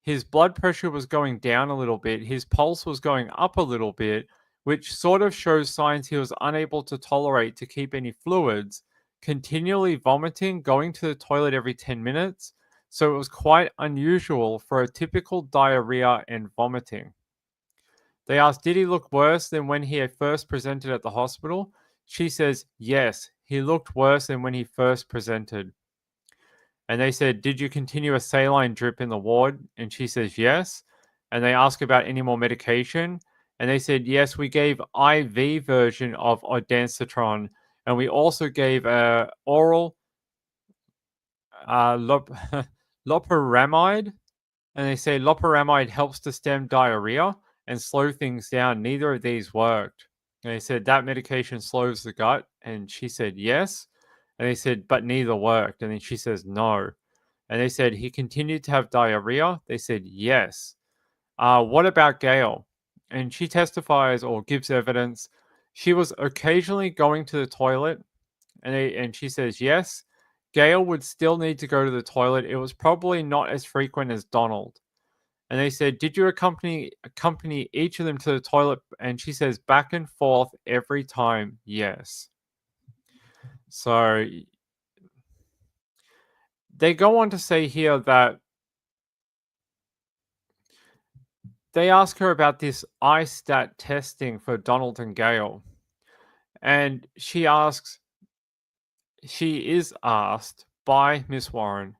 His blood pressure was going down a little bit. His pulse was going up a little bit, which sort of shows signs he was unable to tolerate to keep any fluids, continually vomiting, going to the toilet every 10 minutes. So it was quite unusual for a typical diarrhea and vomiting. They asked, did he look worse than when he had first presented at the hospital? She says, yes, he looked worse than when he first presented. And they said, did you continue a saline drip in the ward? And she says, yes. And they ask about any more medication. And they said, yes, we gave IV version of ondansetron. And we also gave oral loperamide. And they say loperamide helps to stem diarrhea and slow things down. Neither of these worked. And they said that medication slows the gut. And she said, yes. And they said, but neither worked. And then she says, no. And they said, he continued to have diarrhea. They said, yes. What about Gail? And she testifies or gives evidence. She was occasionally going to the toilet. And she says, yes. Gail would still need to go to the toilet. It was probably not as frequent as Donald. And they said, did you accompany each of them to the toilet? And she says, back and forth every time, yes. So they go on to say here that they ask her about this ISTAT testing for Donald and Gail. And she is asked by Miss Warren,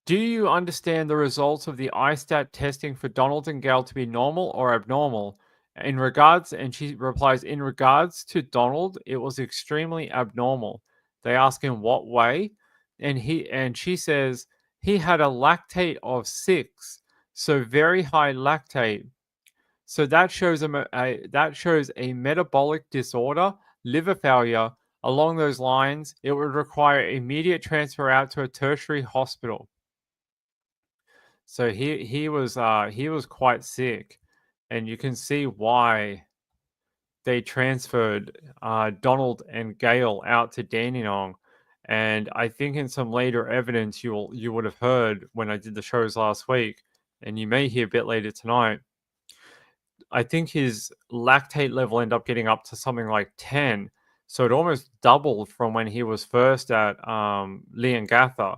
do you understand the results of the ISTAT testing for Donald and Gail to be normal or abnormal? And she replies, in regards to Donald, it was extremely abnormal. They ask in what way, and she says he had a lactate of 6, so very high lactate. So that shows a metabolic disorder, liver failure. Along those lines, it would require immediate transfer out to a tertiary hospital. So he was quite sick, and you can see why they transferred Donald and Gail out to Dandenong. And I think in some later evidence you would have heard when I did the shows last week, and you may hear a bit later tonight. I think his lactate level ended up getting up to something like 10. So it almost doubled from when he was first at Leongatha.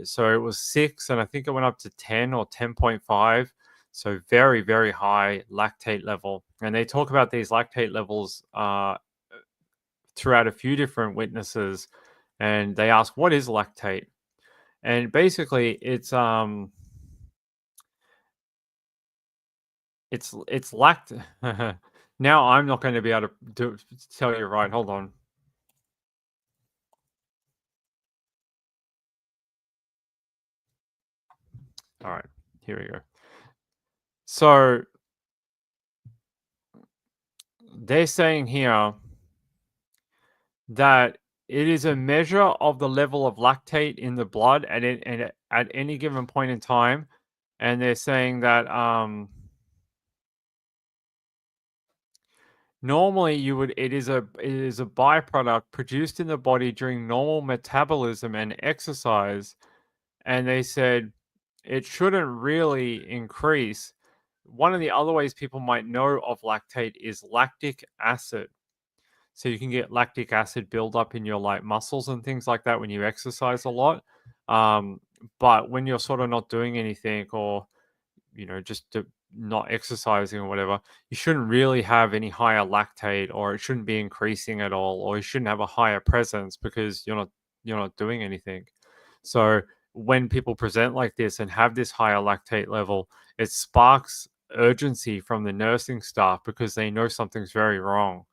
So it was 6, and I think it went up to 10 or 10.5. So very, very high lactate level. And they talk about these lactate levels throughout a few different witnesses, and they ask, "What is lactate?" And basically, it's lact. Now I'm not going to be able to tell you right. Hold on. All right, here we go. So they're saying here that it is a measure of the level of lactate in the blood at any given point in time, and they're saying that normally it is a byproduct produced in the body during normal metabolism and exercise, and they said it shouldn't really increase. One of the other ways people might know of lactate is lactic acid. So you can get lactic acid buildup in your like muscles and things like that when you exercise a lot. Um, but when you're sort of not doing anything, or just not exercising or whatever, you shouldn't really have any higher lactate, or it shouldn't be increasing at all, or you shouldn't have a higher presence because you're not doing anything. So when people present like this and have this higher lactate level, it sparks urgency from the nursing staff because they know something's very wrong.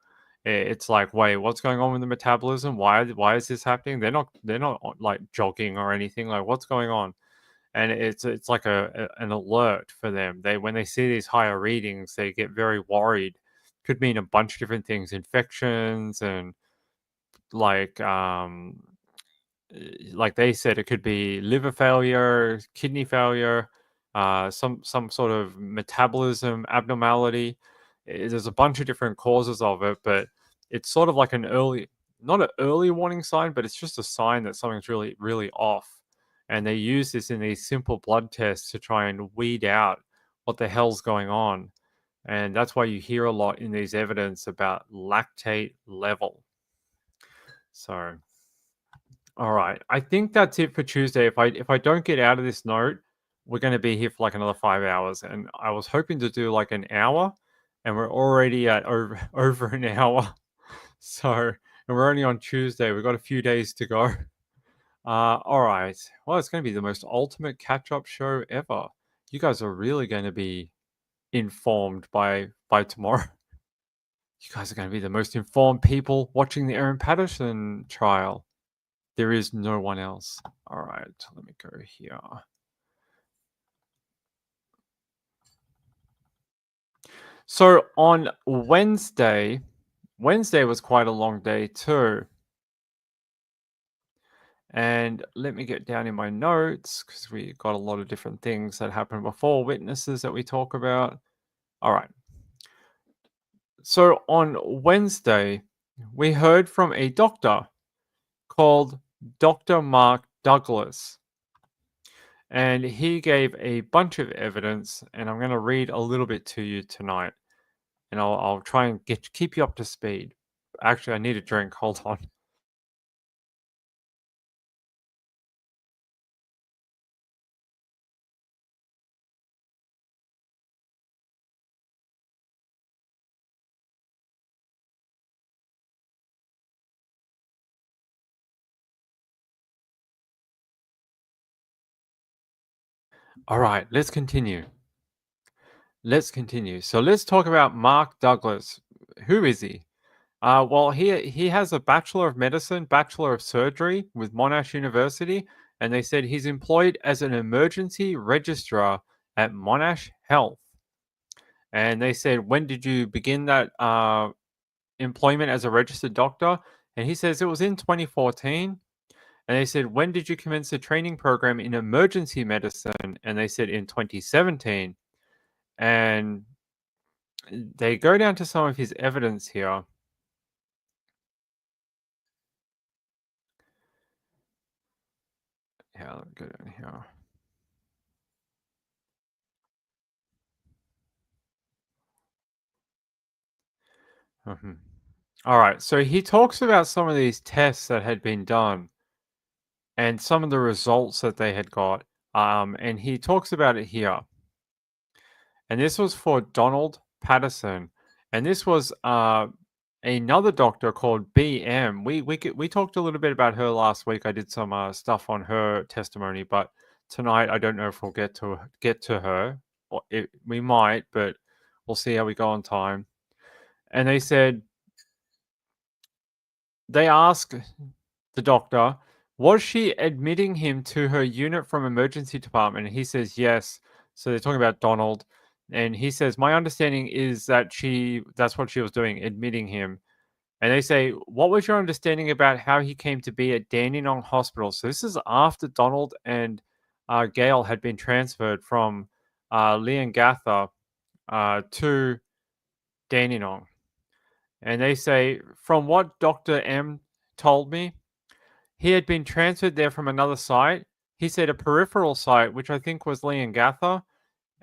It's like, wait, what's going on with the metabolism? Why is this happening? They're not like jogging or anything. Like, what's going on? And it's like an alert for them. They When they see these higher readings, they get very worried. Could mean a bunch of different things, infections, and like like they said, it could be liver failure, kidney failure, some sort of metabolism abnormality. There's a bunch of different causes of it, but it's sort of like not an early warning sign, but it's just a sign that something's really, really off. And they use this in these simple blood tests to try and weed out what the hell's going on. And that's why you hear a lot in these evidence about lactate level. So all right. I think that's it for Tuesday. If I don't get out of this note, we're going to be here for like another 5 hours. And I was hoping to do like an hour, and we're already at over over an hour. So, and we're only on Tuesday. We've got a few days to go. All right. Well, it's going to be the most ultimate catch-up show ever. You guys are really going to be informed by tomorrow. You guys are going to be the most informed people watching the Erin Patterson trial. There is no one else. All right, let me go here. So on Wednesday was quite a long day too. And let me get down in my notes because we got a lot of different things that happened before, witnesses that we talk about. All right. So on Wednesday, we heard from a doctor called Dr. Mark Douglas. And he gave a bunch of evidence, and I'm going to read a little bit to you tonight. And I'll try and keep you up to speed. Actually, I need a drink. Hold on. All right, let's continue. Let's continue. So let's talk about Mark Douglas. Who is he? Well, he has a Bachelor of Medicine, Bachelor of Surgery with Monash University, and they said he's employed as an emergency registrar at Monash Health. And they said, when did you begin that employment as a registered doctor? And he says it was in 2014. And they said, when did you commence the training program in emergency medicine? And they said in 2017. And they go down to some of his evidence here. Yeah, let me go down here. All right. So he talks about some of these tests that had been done. and some of the results that they had got. And he talks about it here. And this was for Donald Patterson, and this was another doctor called BM. We talked a little bit about her last week. I did some stuff on her testimony, but tonight I don't know if we'll get to her. Or we might, but we'll see how we go on time. And they asked the doctor, was she admitting him to her unit from emergency department? And he says yes. So they're talking about Donald. And he says, my understanding is that that's what she was doing, admitting him. And they say, what was your understanding about how he came to be at Dandenong Hospital? So this is after Donald and Gail had been transferred from Leongatha to Dandenong. And they say, from what Dr. M told me, he had been transferred there from another site. He said a peripheral site, which I think was Leongatha.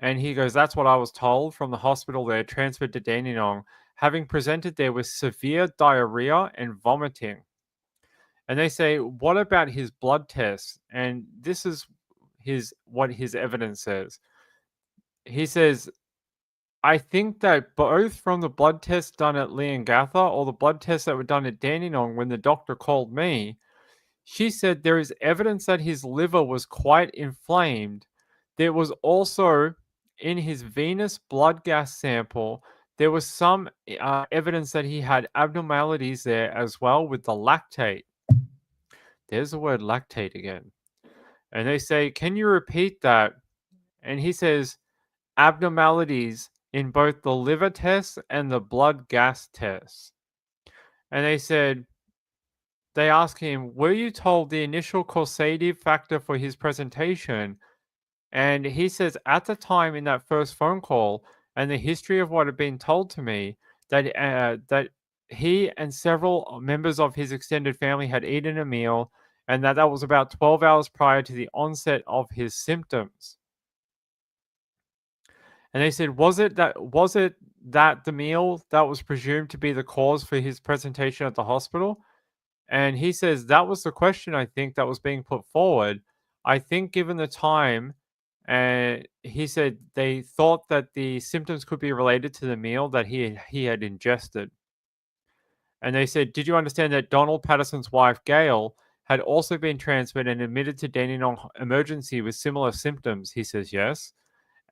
And he goes, that's what I was told from the hospital there, transferred to Dandenong, having presented there with severe diarrhea and vomiting. And they say, what about his blood tests? And this is what his evidence says. He says, I think that both from the blood tests done at Leongatha or the blood tests that were done at Dandenong when the doctor called me, she said there is evidence that his liver was quite inflamed. There was also in his venous blood gas sample, there was some evidence that he had abnormalities there as well with the lactate. There's the word lactate again. And they say, can you repeat that? And he says, abnormalities in both the liver tests and the blood gas tests. And they ask him, were you told the initial causative factor for his presentation? And he says, at the time in that first phone call, and the history of what had been told to me, that he and several members of his extended family had eaten a meal, and that was about 12 hours prior to the onset of his symptoms. And they said, was it that the meal that was presumed to be the cause for his presentation at the hospital? And he says that was the question I think that was being put forward. I think given the time, and he said they thought that the symptoms could be related to the meal that he had ingested. And they said, did you understand that Donald Patterson's wife Gail had also been transferred and admitted to Dandenong emergency with similar symptoms? He says yes.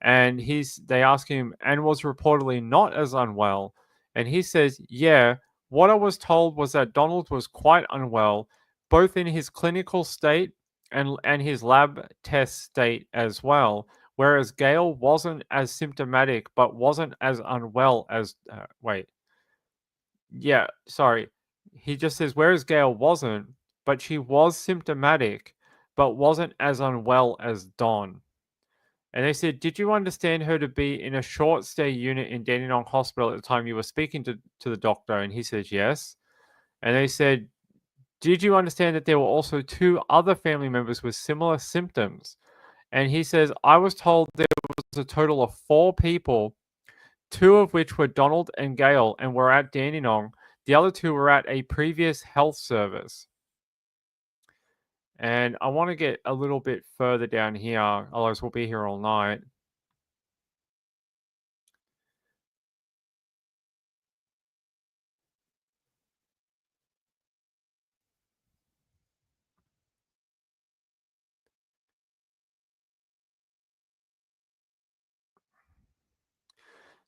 And they ask him, and was reportedly not as unwell. And he says, yeah, what I was told was that Donald was quite unwell, both in his clinical state and his lab test state as well. Whereas Gail wasn't as symptomatic, but wasn't as unwell as. Wait. Yeah, sorry. He just says, whereas Gail wasn't, but she was symptomatic, but wasn't as unwell as Don. And they said, did you understand her to be in a short stay unit in Dandenong Hospital at the time you were speaking to the doctor? And he says, yes. And they said, did you understand that there were also two other family members with similar symptoms? And he says, I was told there was a total of 4 people, two of which were Donald and Gail and were at Dandenong. The other two were at a previous health service. And I want to get a little bit further down here, otherwise we'll be here all night.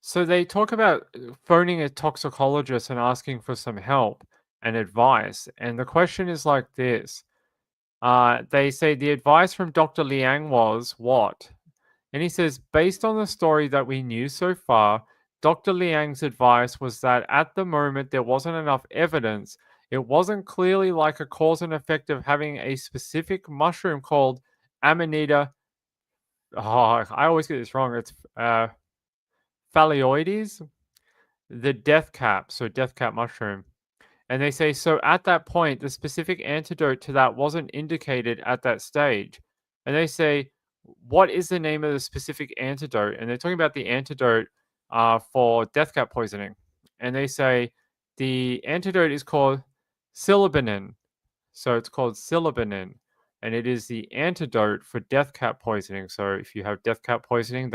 So they talk about phoning a toxicologist and asking for some help and advice. And the question is like this. They say the advice from Dr. Liang was what? And he says, based on the story that we knew so far, Dr. Liang's advice was that at the moment there wasn't enough evidence. It wasn't clearly like a cause and effect of having a specific mushroom called Amanita. Oh, I always get this wrong. It's Phalloides, the death cap, so death cap mushroom. And they say, so at that point, the specific antidote to that wasn't indicated at that stage. And they say, what is the name of the specific antidote? And they're talking about the antidote for death cap poisoning. And they say the antidote is called silibinin. So it's called silibinin. and it is the antidote for death cap poisoning. So if you have death cap poisoning,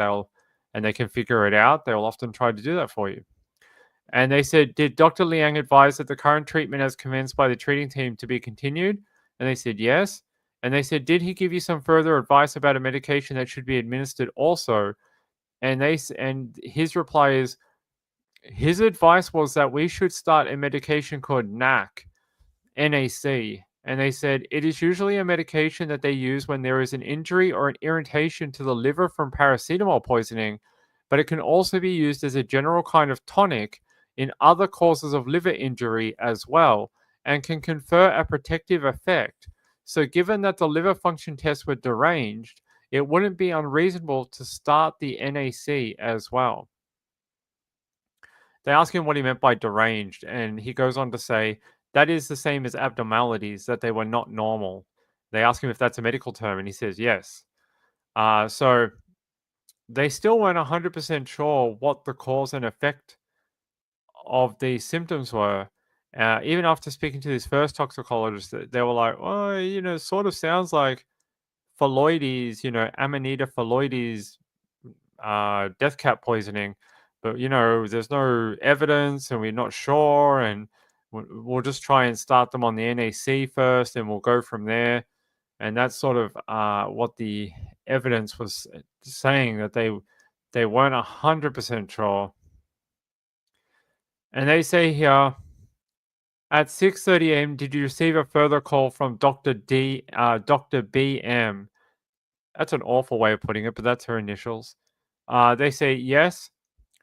they can figure it out, they'll often try to do that for you. And they said, did Dr. Liang advise that the current treatment as commenced by the treating team to be continued? And they said, yes. And they said, did he give you some further advice about a medication that should be administered also? And his reply is, his advice was that we should start a medication called NAC. And they said it is usually a medication that they use when there is an injury or an irritation to the liver from paracetamol poisoning, but it can also be used as a general kind of tonic in other causes of liver injury as well, and can confer a protective effect. So, given that the liver function tests were deranged, it wouldn't be unreasonable to start the NAC as well. They ask him what he meant by deranged, and he goes on to say that is the same as abnormalities, that they were not normal. They ask him if that's a medical term, and he says yes. So they still weren't 100% sure what the cause and effect of these symptoms were. Even after speaking to this first toxicologist, they were like, oh, sort of sounds like phylloides, Amanita phylloides death cap poisoning, but there's no evidence, and we're not sure, and we'll just try and start them on the NAC first, and we'll go from there. And that's sort of what the evidence was saying, that they weren't 100% sure. And they say here, at 6:30 a.m., did you receive a further call from Dr. BM? That's an awful way of putting it, but that's her initials. They say yes.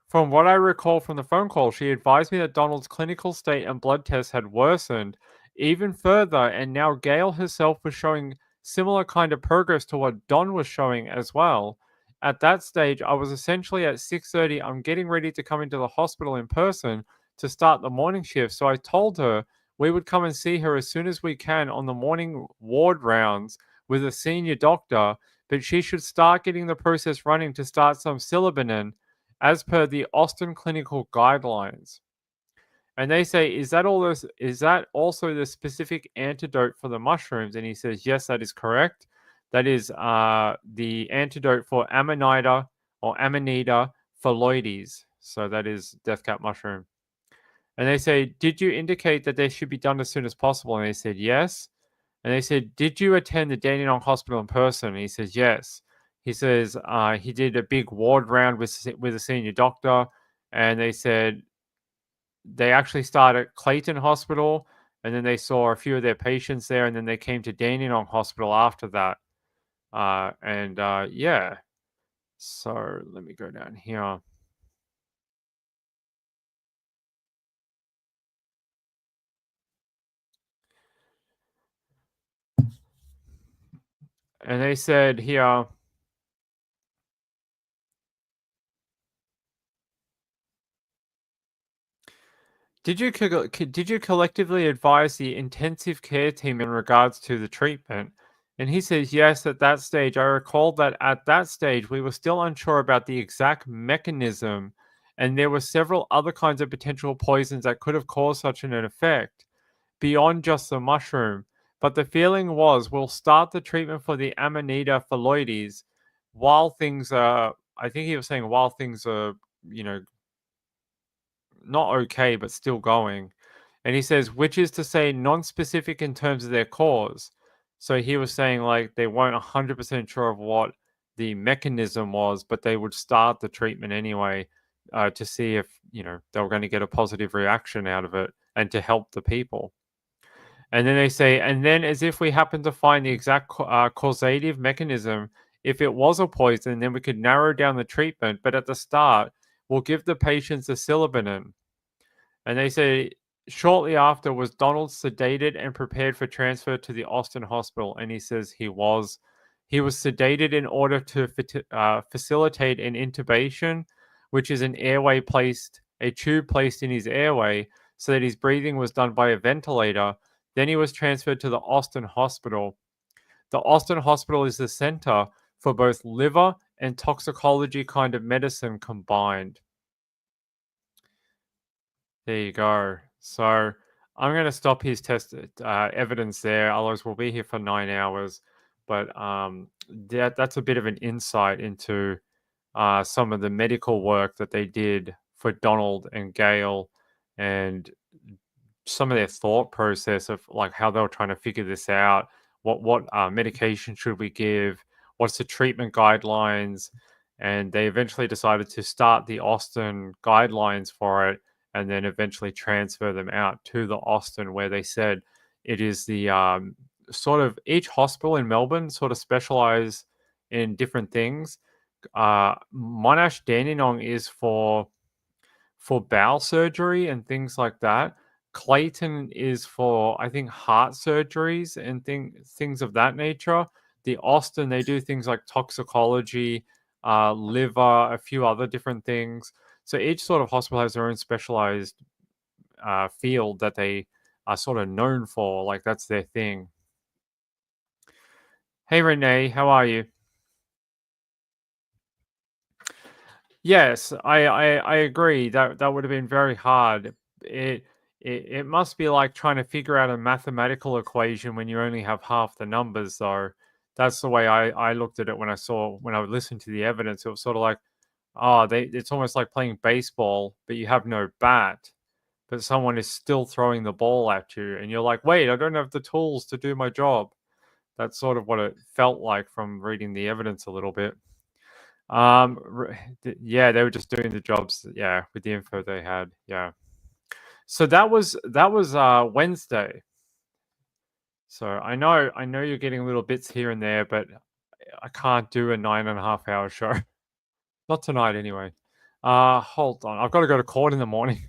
From what I recall from the phone call, she advised me that Donald's clinical state and blood tests had worsened even further, and now Gail herself was showing similar kind of progress to what Don was showing as well. At that stage, I was essentially at 6:30. I'm getting ready to come into the hospital in person to start the morning shift, so I told her we would come and see her as soon as we can on the morning ward rounds with a senior doctor, but she should start getting the process running to start some psilocybin as per the Austin clinical guidelines. And they say, is that all this? Is that also the specific antidote for the mushrooms? And he says, yes, that is correct. That is the antidote for Amanita phalloides. So that is death cap mushroom. And they say, did you indicate that they should be done as soon as possible? And they said, yes. And they said, did you attend the Dandenong Hospital in person? And he says, yes. He says he did a big ward round with a senior doctor. And they said they actually started at Clayton Hospital, and then they saw a few of their patients there, and then they came to Dandenong Hospital after that. Yeah. So let me go down here. And they said here, did you collectively advise the intensive care team in regards to the treatment? And he says, yes, at that stage. I recall that at that stage, we were still unsure about the exact mechanism, and there were several other kinds of potential poisons that could have caused such an effect beyond just the mushroom. But the feeling was we'll start the treatment for the Amanita phalloides while things are, I think he was saying, while things are, you know, not okay, but still going. And he says, which is to say, non-specific in terms of their cause. So he was saying like they weren't 100% sure of what the mechanism was, but they would start the treatment anyway to see if they were going to get a positive reaction out of it and to help the people. And then they say, and then as if we happen to find the exact causative mechanism, if it was a poison, then we could narrow down the treatment. But at the start, we'll give the patients a psilocybin. And they say shortly after was Donald sedated and prepared for transfer to the Austin hospital. And he says he was. He was sedated in order to facilitate an intubation, which is a tube placed in his airway so that his breathing was done by a ventilator. Then he was transferred to the Austin hospital. The Austin hospital is the center for both liver and toxicology kind of medicine combined. There you go. So, I'm going to stop his test evidence there. Otherwise, we'll be here for 9 hours. But that's a bit of an insight into some of the medical work that they did for Donald and Gail, and some of their thought process of like how they were trying to figure this out. What medication should we give? What's the treatment guidelines? And they eventually decided to start the Austin guidelines for it, and then eventually transfer them out to the Austin, where they said it is the sort of each hospital in Melbourne sort of specialize in different things. Monash Dandenong is for bowel surgery and things like that. Clayton is for, I think, heart surgeries and things of that nature. The Austin, they do things like toxicology, liver, a few other different things. So each sort of hospital has their own specialized field that they are sort of known for. Like that's their thing. Hey, Renee, how are you? Yes, I agree. That would have been very hard. It, it must be like trying to figure out a mathematical equation when you only have half the numbers, though. That's the way I looked at it when I listened to the evidence. It was sort of like, oh, it's almost like playing baseball, but you have no bat, but someone is still throwing the ball at you, and you're like, wait, I don't have the tools to do my job. That's sort of what it felt like from reading the evidence a little bit. Yeah, they were just doing the jobs, yeah, with the info they had, yeah. So that was Wednesday. So I know you're getting little bits here and there, but I can't do a 9.5 hour show. Not tonight anyway. Hold on. I've got to go to court in the morning.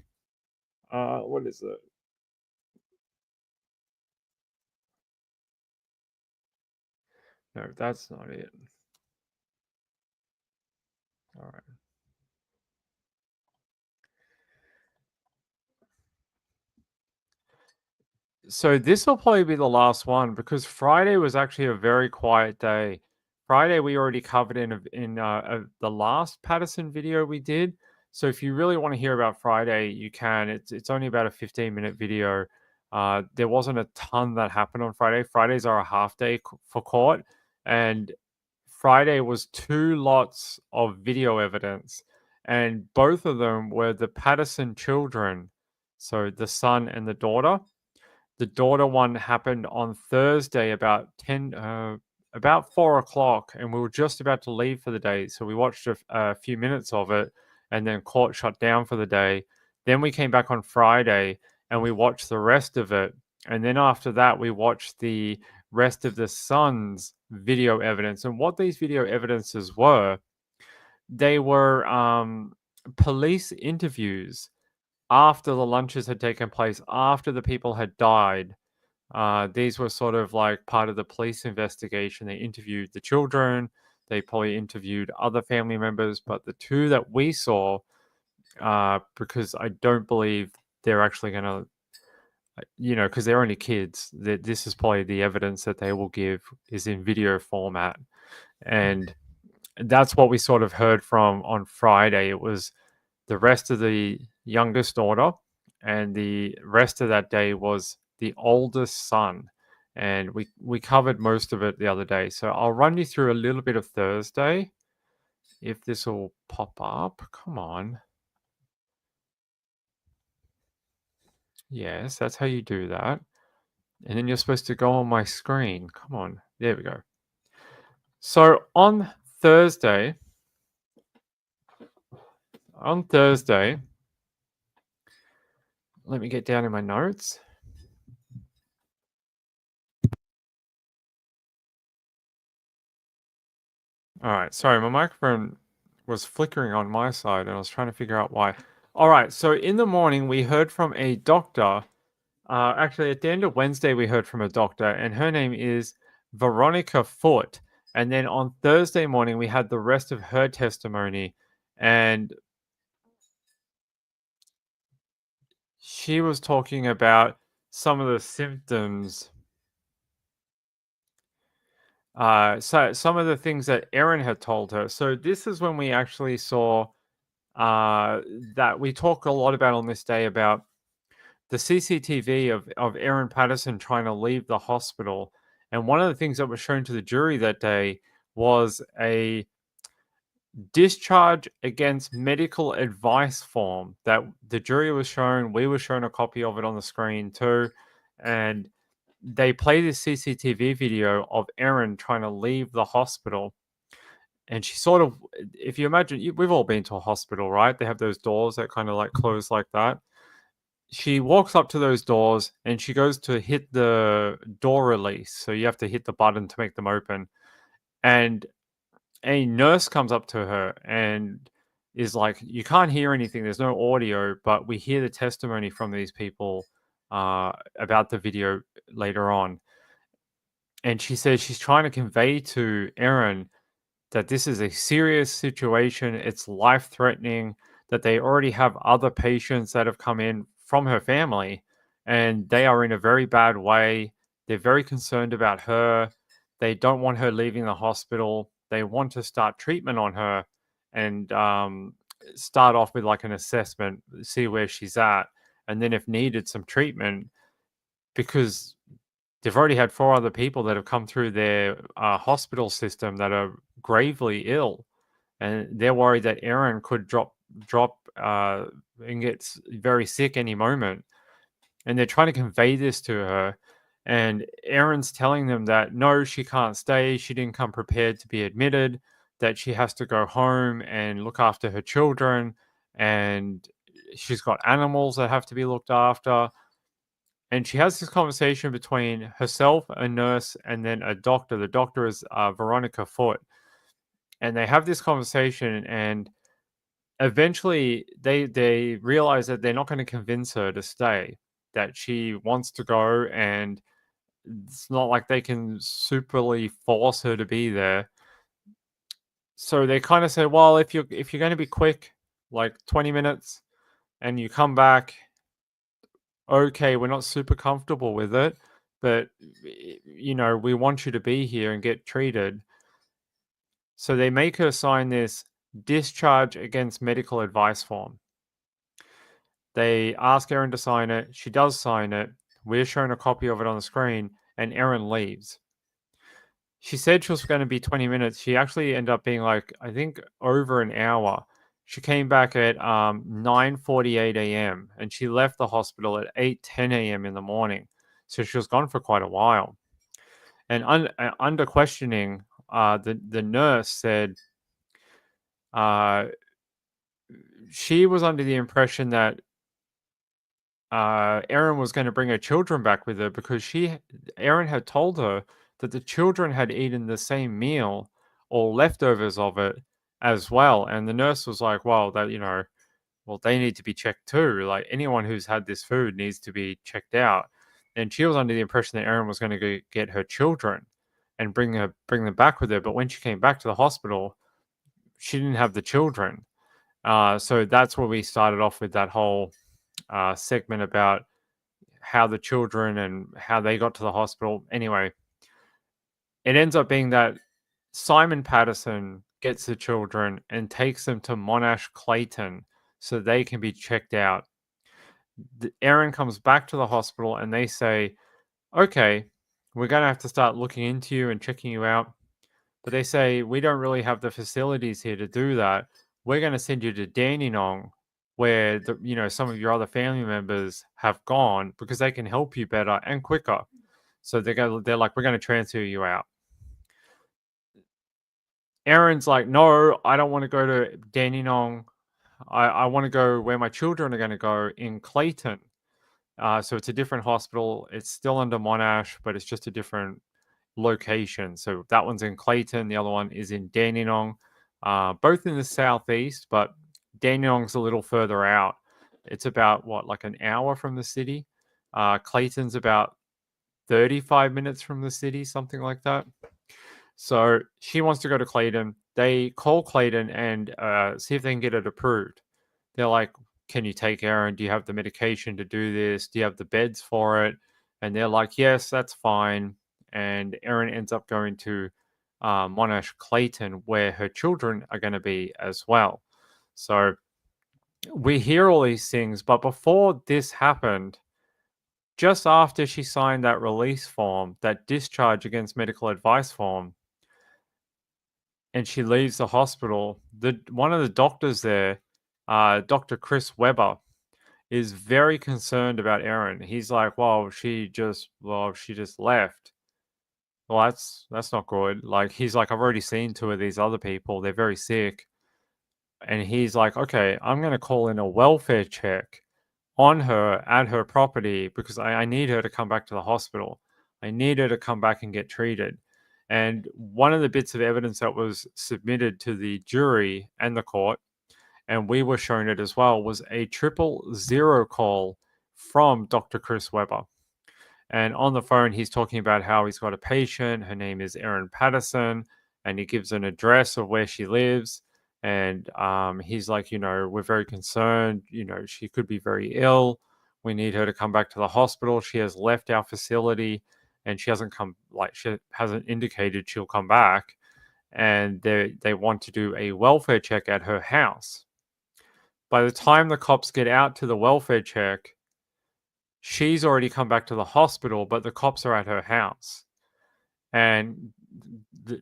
What is it? No, that's not it. All right. So this will probably be the last one because Friday was actually a very quiet day. Friday we already covered in the last Patterson video we did. So if you really want to hear about Friday, you can. It's only about a 15-minute video. There wasn't a ton that happened on Friday. Fridays are a half day for court, and Friday was two lots of video evidence, and both of them were the Patterson children, so the son and the daughter. The daughter one happened on Thursday about 4 o'clock, and we were just about to leave for the day. So we watched a few minutes of it, and then court shut down for the day. Then we came back on Friday and we watched the rest of it. And then after that, we watched the rest of the son's video evidence. And what these video evidences were, they were police interviews after the lunches had taken place, after the people had died. These were sort of like part of the police investigation. They interviewed the children, they probably interviewed other family members, but the two that we saw, because I don't believe they're actually going to, because they're only kids, that this is probably the evidence that they will give is in video format. And that's what we sort of heard from on Friday. It was the rest of the youngest daughter, and the rest of that day was the oldest son. And we covered most of it the other day. So I'll run you through a little bit of Thursday if this will pop up. Come on. Yes, that's how you do that. And then you're supposed to go on my screen. Come on. There we go. So on Thursday, let me get down in my notes. All right. Sorry, my microphone was flickering on my side and I was trying to figure out why. All right. So in the morning, we heard from a doctor. Actually, at the end of Wednesday, we heard from a doctor, and her name is Veronica Foote. And then on Thursday morning, we had the rest of her testimony. And she was talking about some of the symptoms. So some of the things that Erin had told her. So this is when we actually saw that we talk a lot about on this day about the CCTV of Erin Patterson trying to leave the hospital. And one of the things that was shown to the jury that day was a discharge against medical advice form that the jury was shown. We were shown a copy of it on the screen too. And they play this CCTV video of Erin trying to leave the hospital. And she sort of, if you imagine, we've all been to a hospital, right? They have those doors that kind of like close like that. She walks up to those doors and she goes to hit the door release. So you have to hit the button to make them open. And a nurse comes up to her and is like, "You can't hear anything. There's no audio, but we hear the testimony from these people about the video later on." And she says she's trying to convey to Erin that this is a serious situation. It's life threatening, that they already have other patients that have come in from her family and they are in a very bad way. They're very concerned about her. They don't want her leaving the hospital. They want to start treatment on her and start off with like an assessment, see where she's at. And then, if needed, some treatment because they've already had 4 other people that have come through their hospital system that are gravely ill, and they're worried that Erin could drop and get very sick any moment. And they're trying to convey this to her, and Erin's telling them that no, she can't stay. She didn't come prepared to be admitted. That she has to go home and look after her children, and she's got animals that have to be looked after. And she has this conversation between herself, a nurse, and then a doctor. The doctor is Veronica Foote. And they have this conversation, and eventually they realize that they're not going to convince her to stay, that she wants to go, and it's not like they can superly force her to be there. So they kind of say, well, if you're going to be quick, like 20 minutes, and you come back, okay, we're not super comfortable with it, but we want you to be here and get treated. So they make her sign this discharge against medical advice form. They ask Erin to sign it. She does sign it. We're shown a copy of it on the screen, and Erin leaves. She said she was going to be 20 minutes. She actually ended up being like, I think, over an hour. She came back at 9:48 a.m. and she left the hospital at 8:10 a.m. in the morning. So she was gone for quite a while. And under questioning, the nurse said she was under the impression that Erin was going to bring her children back with her because Erin had told her that the children had eaten the same meal or leftovers of it as well. And the nurse was like, well, well, they need to be checked too. Like anyone who's had this food needs to be checked out. And she was under the impression that Erin was going to go get her children and bring them back with her. But when she came back to the hospital, she didn't have the children. So that's where we started off with that whole segment about how the children and how they got to the hospital. Anyway, it ends up being that Simon Patterson gets the children and takes them to Monash Clayton so they can be checked out. Erin comes back to the hospital and they say, okay, we're going to have to start looking into you and checking you out. But they say, we don't really have the facilities here to do that. We're going to send you to Dandenong, where some of your other family members have gone because they can help you better and quicker. So they're like, we're going to transfer you out. Erin's like, no, I don't want to go to Dandenong. I want to go where my children are going to go in Clayton. So it's a different hospital. It's still under Monash, but it's just a different location. So that one's in Clayton. The other one is in Dandenong. Both in the southeast, but Dandenong's a little further out. It's about like an hour from the city. Clayton's about 35 minutes from the city, something like that. So she wants to go to Clayton. They call Clayton and see if they can get it approved. They're like, can you take Erin? Do you have the medication to do this? Do you have the beds for it? And they're like, yes, that's fine. And Erin ends up going to Monash Clayton, where her children are going to be as well. So we hear all these things, but before this happened, just after she signed that release form, that discharge against medical advice form, and she leaves the hospital, the one of the doctors there, Dr. Chris Webber, is very concerned about Erin. He's like, she just left. Well, that's not good. Like he's like, I've already seen two of these other people. They're very sick. And he's like, okay, I'm gonna call in a welfare check on her at her property because I need her to come back to the hospital. I need her to come back and get treated. And one of the bits of evidence that was submitted to the jury and the court, and we were shown it as well, was a 000 call from Dr. Chris Webber. And on the phone, he's talking about how he's got a patient. Her name is Erin Patterson, and he gives an address of where she lives. And he's like, we're very concerned. She could be very ill. We need her to come back to the hospital. She has left our facility, and she hasn't indicated she'll come back. And they want to do a welfare check at her house. By the time the cops get out to the welfare check, she's already come back to the hospital, but the cops are at her house. And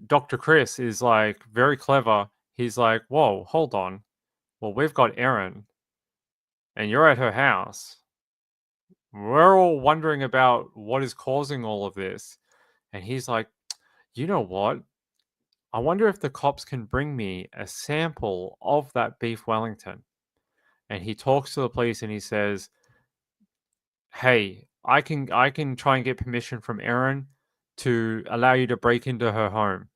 Dr. Chris is like very clever. He's like, whoa, hold on. Well, we've got Erin and you're at her house. We're all wondering about what is causing all of this. And he's like, you know what? I wonder if the cops can bring me a sample of that beef Wellington. And he talks to the police and he says, hey, I can try and get permission from Erin to allow you to break into her home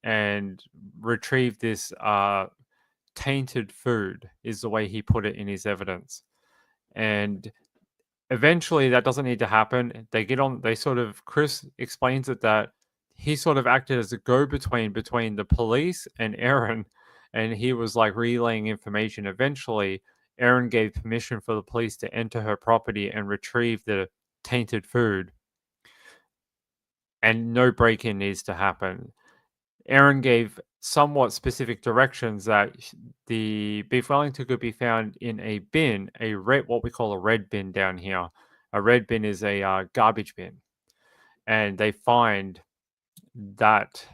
and retrieve this tainted food, is the way he put it in his evidence. And eventually that doesn't need to happen. Chris explains it that he sort of acted as a go-between the police and Erin, and he was like relaying information. Eventually Erin gave permission for the police to enter her property and retrieve the tainted food, and no break-in needs to happen. Erin gave somewhat specific directions that the beef Wellington could be found in a bin, what we call a red bin down here. A red bin is a garbage bin, and they find that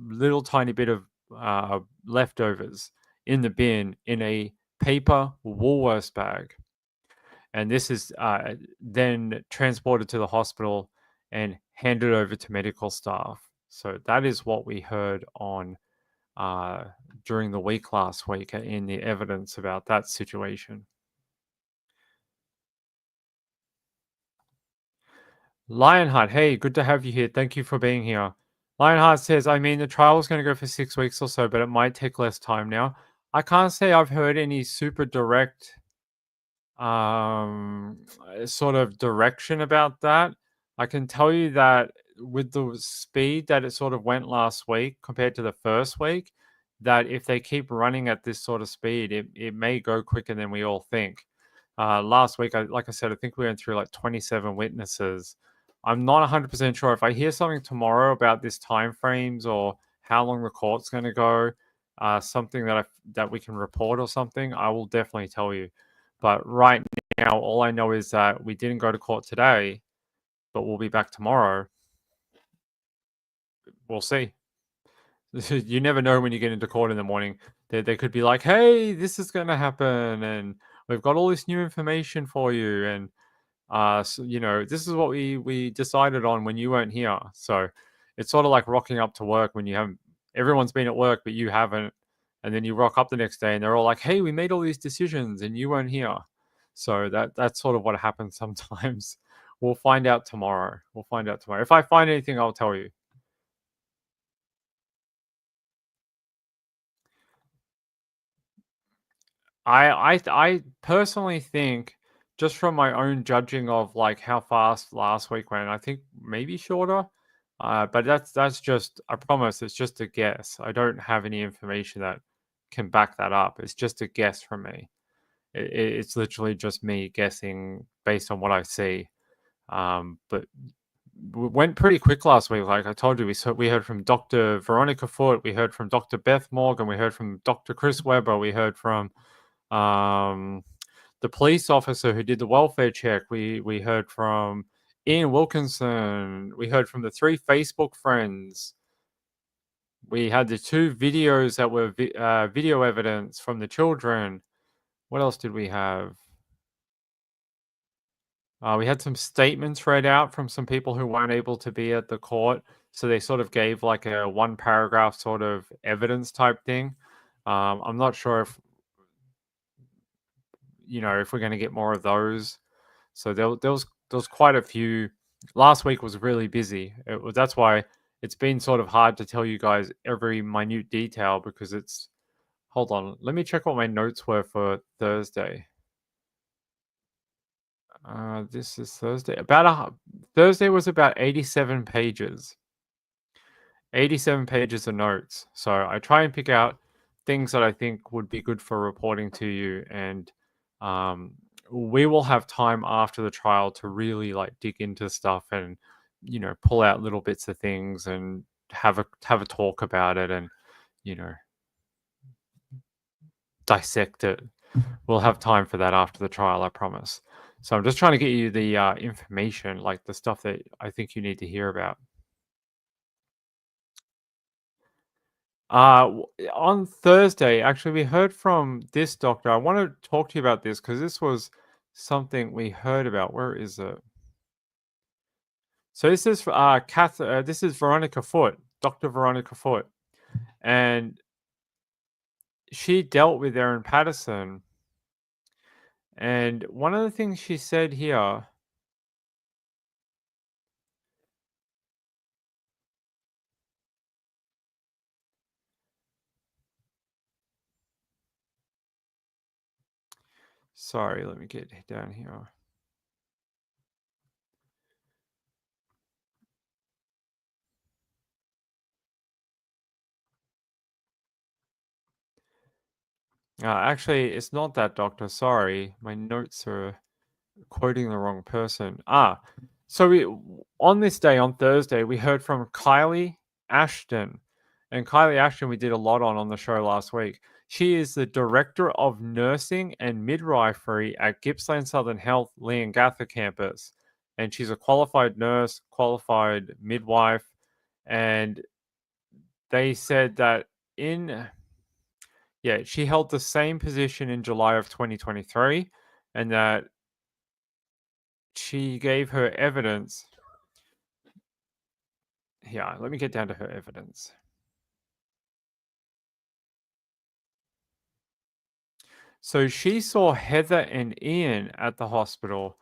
little tiny bit of leftovers in the bin in a paper Woolworths bag. And this is then transported to the hospital and handed over to medical staff. So that is what we heard on uh, during the week last week in the evidence about that situation. Lionheart, hey, good to have you here. Thank you for being here. Lionheart says, I mean, the trial is going to go for 6 weeks or so, but it might take less time now. I can't say I've heard any super direct sort of direction about that. I can tell you that with the speed that it sort of went last week compared to the first week, that if they keep running at this sort of speed, it may go quicker than we all think. Last week, like I said, I think we went through like 27 witnesses. I'm not 100% sure. If I hear something tomorrow about this time frames or how long the court's going to go, something that we can report or something, I will definitely tell you. But right now, all I know is that we didn't go to court today, but we'll be back tomorrow. We'll see. You never know when you get into court in the morning. They could be like, hey, this is going to happen, and we've got all this new information for you. And, so, this is what we decided on when you weren't here. So it's sort of like rocking up to work when you haven't, everyone's been at work, but you haven't. And then you rock up the next day and they're all like, hey, we made all these decisions and you weren't here. So that's sort of what happens sometimes. We'll find out tomorrow. If I find anything, I'll tell you. I personally think, just from my own judging of like how fast last week went, I think maybe shorter. But that's just, I promise it's just a guess. I don't have any information that can back that up. It's just a guess from me. It's literally just me guessing based on what I see. But went pretty quick last week. Like I told you, we heard from Dr. Veronica Foote, we heard from Dr. Beth Morgan, we heard from Dr. Chris Webber, we heard from um, the police officer who did the welfare check. We heard from Ian Wilkinson. We heard from the three Facebook friends. We had the two videos that were video evidence from the children. What else did we have? We had some statements read out from some people who weren't able to be at the court. So they sort of gave like a one paragraph sort of evidence type thing. I'm not sure if, if we're going to get more of those. So there was quite a few. Last week was really busy. That's why it's been sort of hard to tell you guys every minute detail because it's. Hold on, let me check what my notes were for Thursday. This is Thursday. Thursday was about 87 pages. 87 pages of notes. So I try and pick out things that I think would be good for reporting to you, and um, we will have time after the trial to really like dig into stuff and pull out little bits of things and have a talk about it and you know dissect it. We'll have time for that after the trial, I promise. So I'm just trying to get you the information, like the stuff that I think you need to hear about. On Thursday, actually, we heard from this doctor. I want to talk to you about this because this was something we heard about. Where is it? So this is this is Veronica Foote, Dr. Veronica Foote, and she dealt with Erin Patterson. And one of the things she said here. Sorry, let me get down here. Actually, it's not that doctor. Sorry, my notes are quoting the wrong person. So on this day, on Thursday, we heard from Kylie Ashton. And Kylie Ashton, we did a lot on the show last week. She is the Director of Nursing and Midwifery at Gippsland Southern Health Leongatha campus. And she's a qualified nurse, qualified midwife. And they said that she held the same position in July of 2023 and that she gave her evidence. Yeah, let me get down to her evidence. So she saw Heather and Ian at the hospital,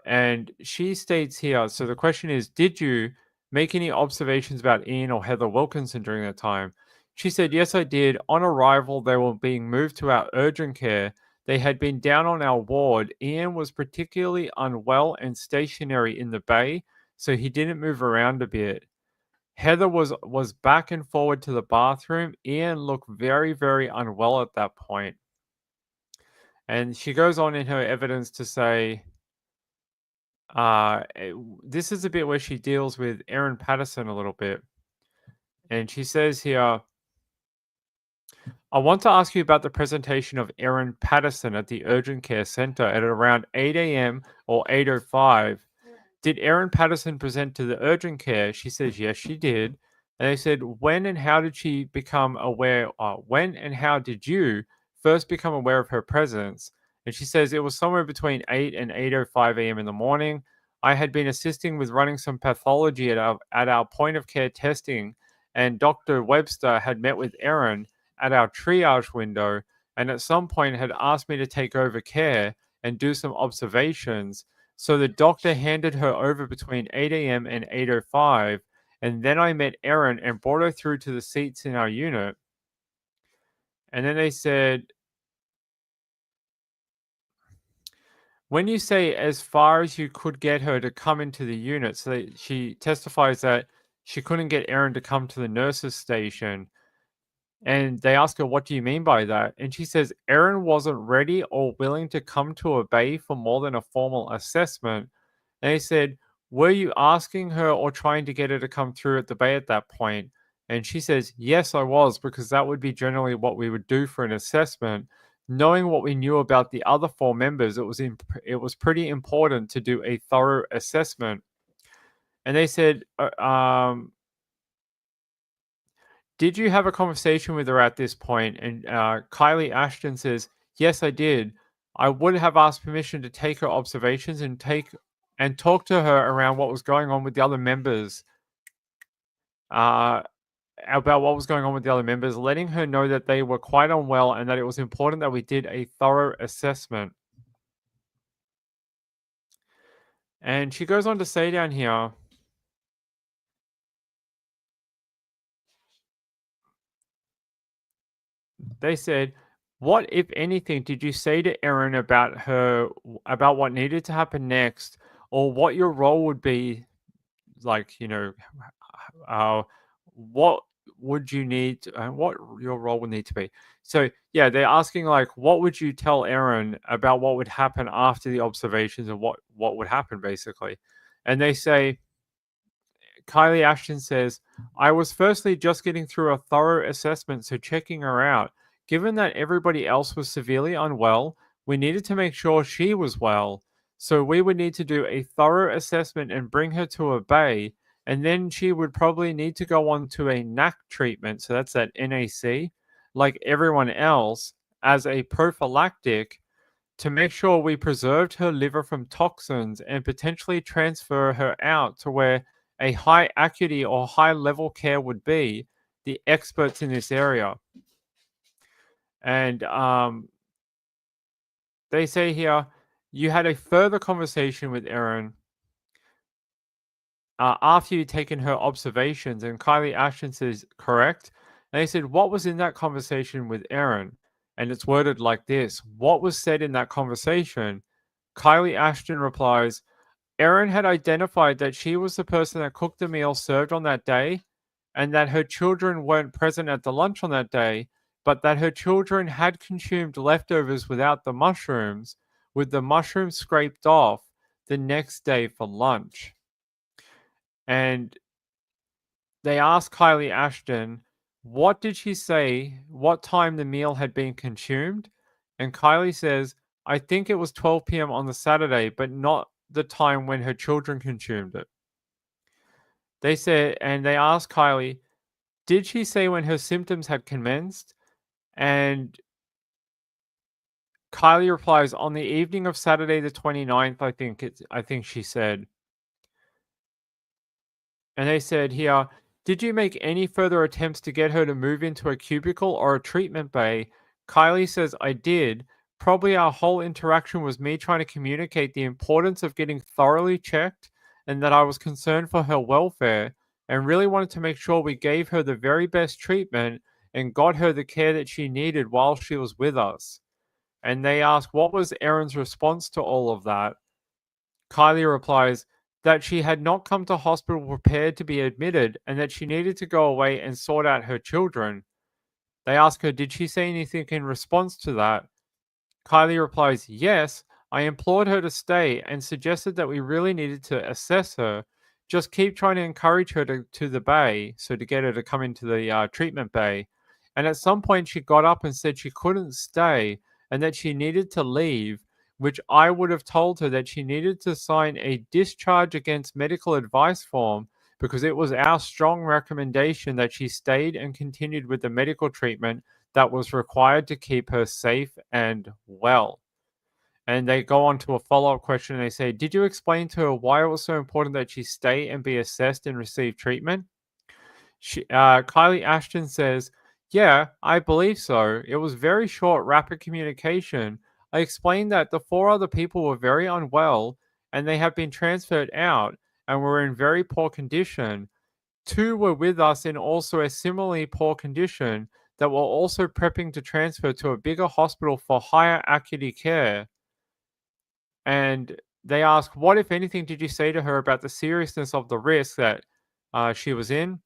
and she states here. So the question is, did you make any observations about Ian or Heather Wilkinson during that time? She said, yes, I did. On arrival, they were being moved to our urgent care. They had been down on our ward. Ian was particularly unwell and stationary in the bay, so he didn't move around a bit. Heather was back and forward to the bathroom. Ian looked very, very unwell at that point. And she goes on in her evidence to say, this is a bit where she deals with Erin Patterson a little bit. And she says here, I want to ask you about the presentation of Erin Patterson at the urgent care center at around 8 a.m. or 8:05. Did Erin Patterson present to the urgent care? She says, yes, she did. And they said, when and how did she become aware? When and how did you first become aware of her presence? And she says, it was somewhere between 8 and 8:05 a.m. in the morning. I had been assisting with running some pathology at our point of care testing, and Dr. Webster had met with Erin at our triage window, and at some point had asked me to take over care and do some observations. So the doctor handed her over between 8 a.m. and 8:05, and then I met Erin and brought her through to the seats in our unit. And then they said, when you say as far as you could get her to come into the unit, so she testifies that she couldn't get Erin to come to the nurses' station. And they ask her, what do you mean by that? And she says, Erin wasn't ready or willing to come to a bay for more than a formal assessment. And they said, were you asking her or trying to get her to come through at the bay at that point? And she says, yes, I was, because that would be generally what we would do for an assessment. Knowing what we knew about the other four members, it was pretty important to do a thorough assessment. And they said, did you have a conversation with her at this point? And Kylie Ashton says, yes, I did. I would have asked permission to take her observations and talk to her around what was going on with the other members. Uh, about what was going on with the other members, letting her know that they were quite unwell and that it was important that we did a thorough assessment. And she goes on to say down here, they said, what, if anything, did you say to Erin about what needed to happen next, or what your role would be? Like, uh, what would you need, what your role would need to be? So, yeah, they're asking, like, what would you tell Erin about what would happen after the observations and what would happen, basically? And they say, Kylie Ashton says, I was firstly just getting through a thorough assessment, so checking her out. Given that everybody else was severely unwell, we needed to make sure she was well. So we would need to do a thorough assessment and bring her to a bay, and then she would probably need to go on to a NAC treatment. So that's that NAC, like everyone else, as a prophylactic to make sure we preserved her liver from toxins and potentially transfer her out to where a high acuity or high level care would be, the experts in this area. And they say here, you had a further conversation with Erin after you'd taken her observations, and Kylie Ashton says, correct. And they said, what was in that conversation with Erin? And it's worded like this: what was said in that conversation? Kylie Ashton replies, Erin had identified that she was the person that cooked the meal served on that day, and that her children weren't present at the lunch on that day, but that her children had consumed leftovers without the mushrooms, with the mushrooms scraped off the next day for lunch. And they asked Kylie Ashton, what did she say, what time the meal had been consumed? And Kylie says, I think it was 12 p.m. on the Saturday, but not the time when her children consumed it. They said, and they asked Kylie, did she say when her symptoms had commenced? And Kylie replies, on the evening of Saturday the 29th, I think she said. And they said here, did you make any further attempts to get her to move into a cubicle or a treatment bay? Kylie says, I did. Probably our whole interaction was me trying to communicate the importance of getting thoroughly checked and that I was concerned for her welfare and really wanted to make sure we gave her the very best treatment and got her the care that she needed while she was with us. And they ask, what was Erin's response to all of that? Kylie replies that she had not come to hospital prepared to be admitted and that she needed to go away and sort out her children. They ask her, did she say anything in response to that? Kylie replies, yes. I implored her to stay and suggested that we really needed to assess her. Just keep trying to encourage her to the bay, so to get her to come into the treatment bay. And at some point, she got up and said she couldn't stay and that she needed to leave, which I would have told her that she needed to sign a discharge against medical advice form because it was our strong recommendation that she stayed and continued with the medical treatment that was required to keep her safe and well. And they go on to a follow up question and they say, did you explain to her why it was so important that she stay and be assessed and receive treatment? Kylie Ashton says, yeah, I believe so. It was very short, rapid communication. I explained that the four other people were very unwell and they have been transferred out and were in very poor condition. Two were with us in also a similarly poor condition that were also prepping to transfer to a bigger hospital for higher acuity care. And they ask, what, if anything, did you say to her about the seriousness of the risk that she was in?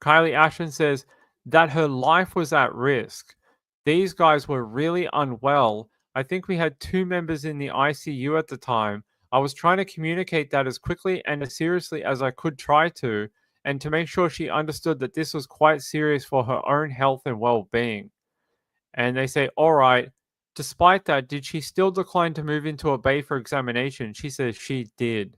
Kylie Ashton says that her life was at risk. These guys were really unwell. I think we had two members in the ICU at the time. I was trying to communicate that as quickly and as seriously as I could try to, and to make sure she understood that this was quite serious for her own health and well being. And they say, all right, despite that, did she still decline to move into a bay for examination? She says she did.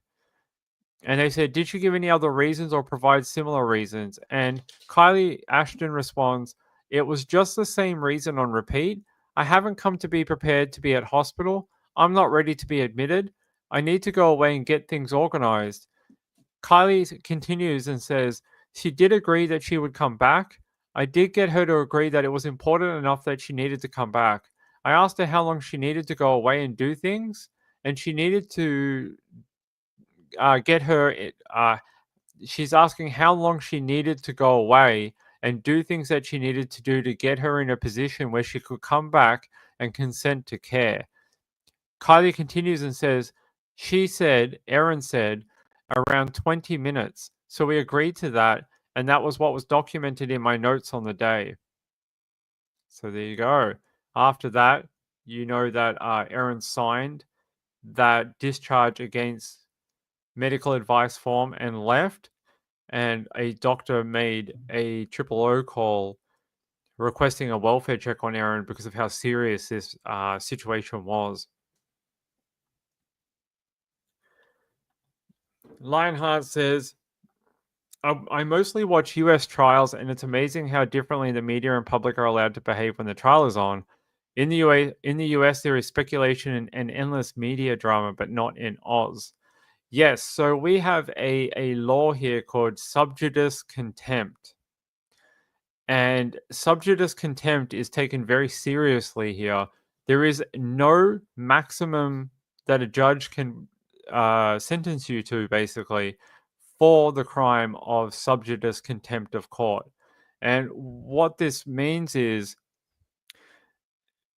And they said, did she give any other reasons or provide similar reasons? And Kylie Ashton responds, it was just the same reason on repeat. I haven't come to be prepared to be at hospital. I'm not ready to be admitted. I need to go away and get things organized. Kylie continues and says, she did agree that she would come back. I did get her to agree that it was important enough that she needed to come back. I asked her how long she needed to go away and do things, and she needed to get her. She's asking how long she needed to go away and do things that she needed to do to get her in a position where she could come back and consent to care. Kylie continues and says, she said, Erin said, around 20 minutes. So we agreed to that. And that was what was documented in my notes on the day. So there you go. After that, you know that Erin signed that discharge against medical advice form and left. And a doctor made a triple O call requesting a welfare check on Erin because of how serious this situation was. Lionheart says, I mostly watch US trials, and it's amazing how differently the media and public are allowed to behave when the trial is on. In the US, there is speculation and endless media drama, but not in Oz. Yes, so we have a law here called subjudice contempt. And subjudice contempt is taken very seriously here. There is no maximum that a judge can sentence you to, basically, for the crime of subjudice contempt of court. And what this means is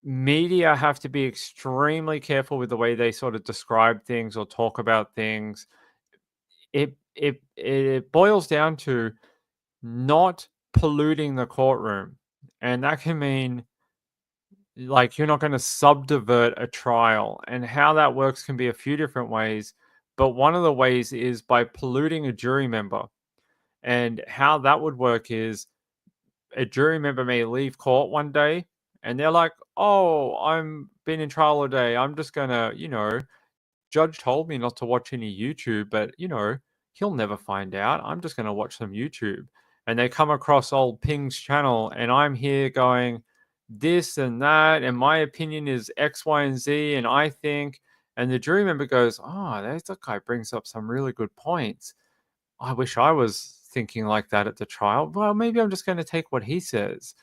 media have to be extremely careful with the way they sort of describe things or talk about things. It boils down to not polluting the courtroom. And that can mean like you're not going to subdivert a trial. And how that works can be a few different ways. But one of the ways is by polluting a jury member. And how that would work is a jury member may leave court one day and they're like, oh, I'm been in trial all day. I'm just going to, judge told me not to watch any YouTube, but he'll never find out. I'm just going to watch some YouTube. And they come across old Ping's channel, and I'm here going this and that, and my opinion is X, Y, and Z, and I think. And the jury member goes, oh, that guy brings up some really good points. I wish I was thinking like that at the trial. Well, maybe I'm just going to take what he says.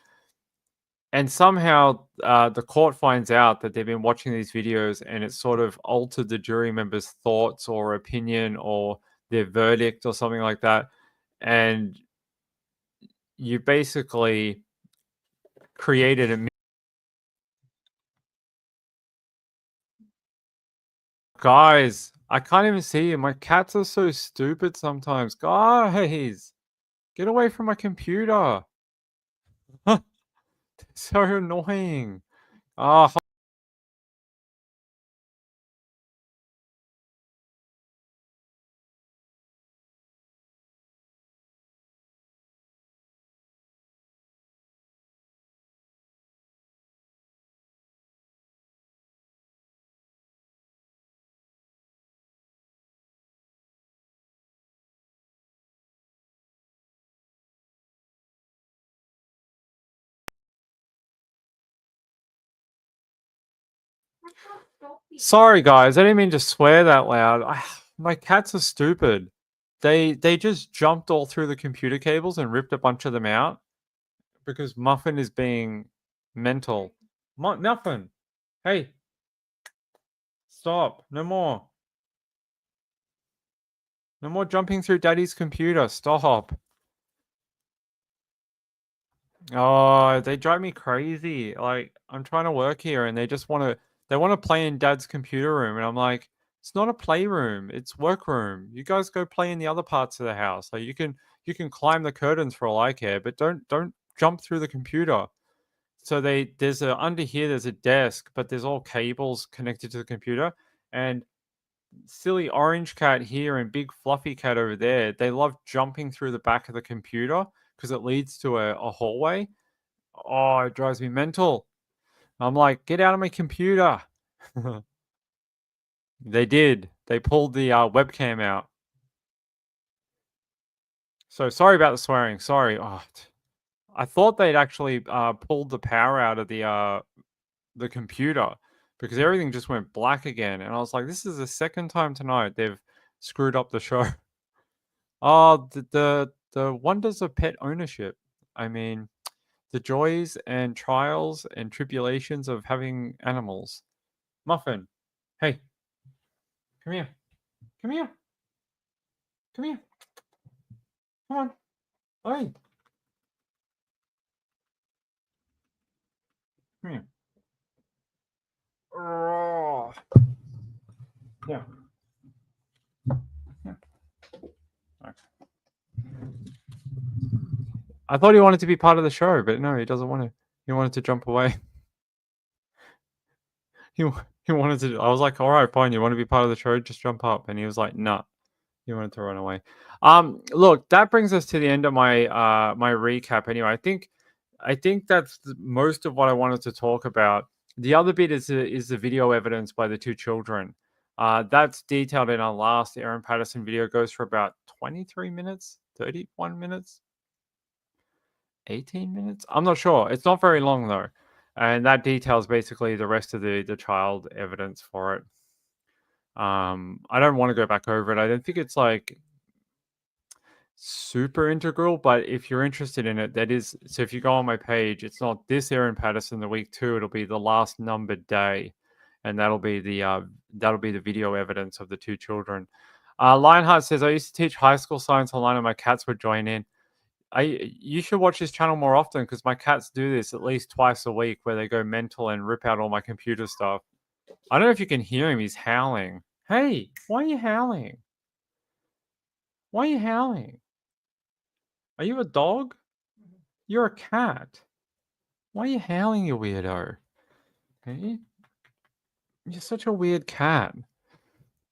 And somehow the court finds out that they've been watching these videos and it sort of altered the jury members' thoughts or opinion or their verdict or something like that. And you basically created a guys. I can't even see you. My cats are so stupid sometimes. Guys, get away from my computer. So annoying. Ah, sorry, guys. I didn't mean to swear that loud. My cats are stupid. They just jumped all through the computer cables and ripped a bunch of them out because Muffin is being mental. Muffin, hey, stop! No more. No more jumping through Daddy's computer. Stop. Oh, they drive me crazy. Like I'm trying to work here and they want to play in Dad's computer room and I'm like, it's not a playroom, it's workroom. You guys go play in the other parts of the house. Like you can climb the curtains for all I care, but don't jump through the computer. So under here there's a desk, but there's all cables connected to the computer and silly orange cat here and big fluffy cat over there, they love jumping through the back of the computer because it leads to a hallway. Oh, it drives me mental. I'm like, get out of my computer. They did. They pulled the webcam out. So sorry about the swearing. Sorry. Oh, I thought they'd actually pulled the power out of the computer because everything just went black again, and I was like, this is the second time tonight they've screwed up the show. Oh, the wonders of pet ownership. I mean, the joys and trials and tribulations of having animals. Muffin, hey, come here, come here, come here, come on, hey, come here. Oh, yeah, yeah. Okay. I thought he wanted to be part of the show, but no, he doesn't want to. He wanted to jump away. He he wanted to. I was like, all right, fine. You want to be part of the show? Just jump up. And he was like, nah. He wanted to run away. Look, that brings us to the end of my my recap. Anyway, I think that's most of what I wanted to talk about. The other bit is the video evidence by the two children. That's detailed in our last Erin Patterson video. Goes for about 23 minutes, 31 minutes, 18 minutes. I'm not sure. It's not very long though, and that details basically the rest of the child evidence for it. I don't want to go back over it. I don't think it's like super integral, but if you're interested in it, that is. So if you go on my page, it's not this Erin Patterson the week two. It'll be the last numbered day, and that'll be the video evidence of the two children. Lionheart says I used to teach high school science online, and my cats would join in. You should watch this channel more often because my cats do this at least twice a week, where they go mental and rip out all my computer stuff. I don't know if you can hear him. He's howling. Hey, why are you howling? Why are you howling? Are you a dog? You're a cat. Why are you howling, you weirdo? Hey? You're such a weird cat.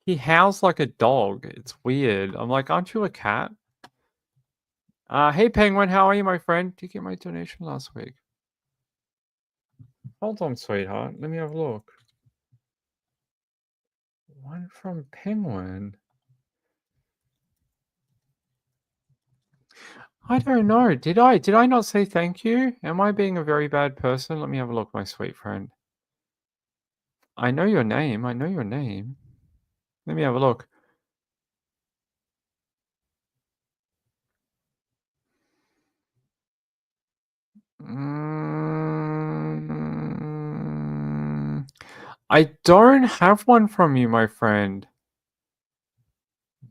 He howls like a dog. It's weird. I'm like, aren't you a cat? Hey Penguin, how are you, my friend? Did you get my donation last week? Hold on, sweetheart. Let me have a look. One from Penguin. I don't know. Did I? Did I not say thank you? Am I being a very bad person? Let me have a look, my sweet friend. I know your name. I know your name. Let me have a look. I don't have one from you, my friend.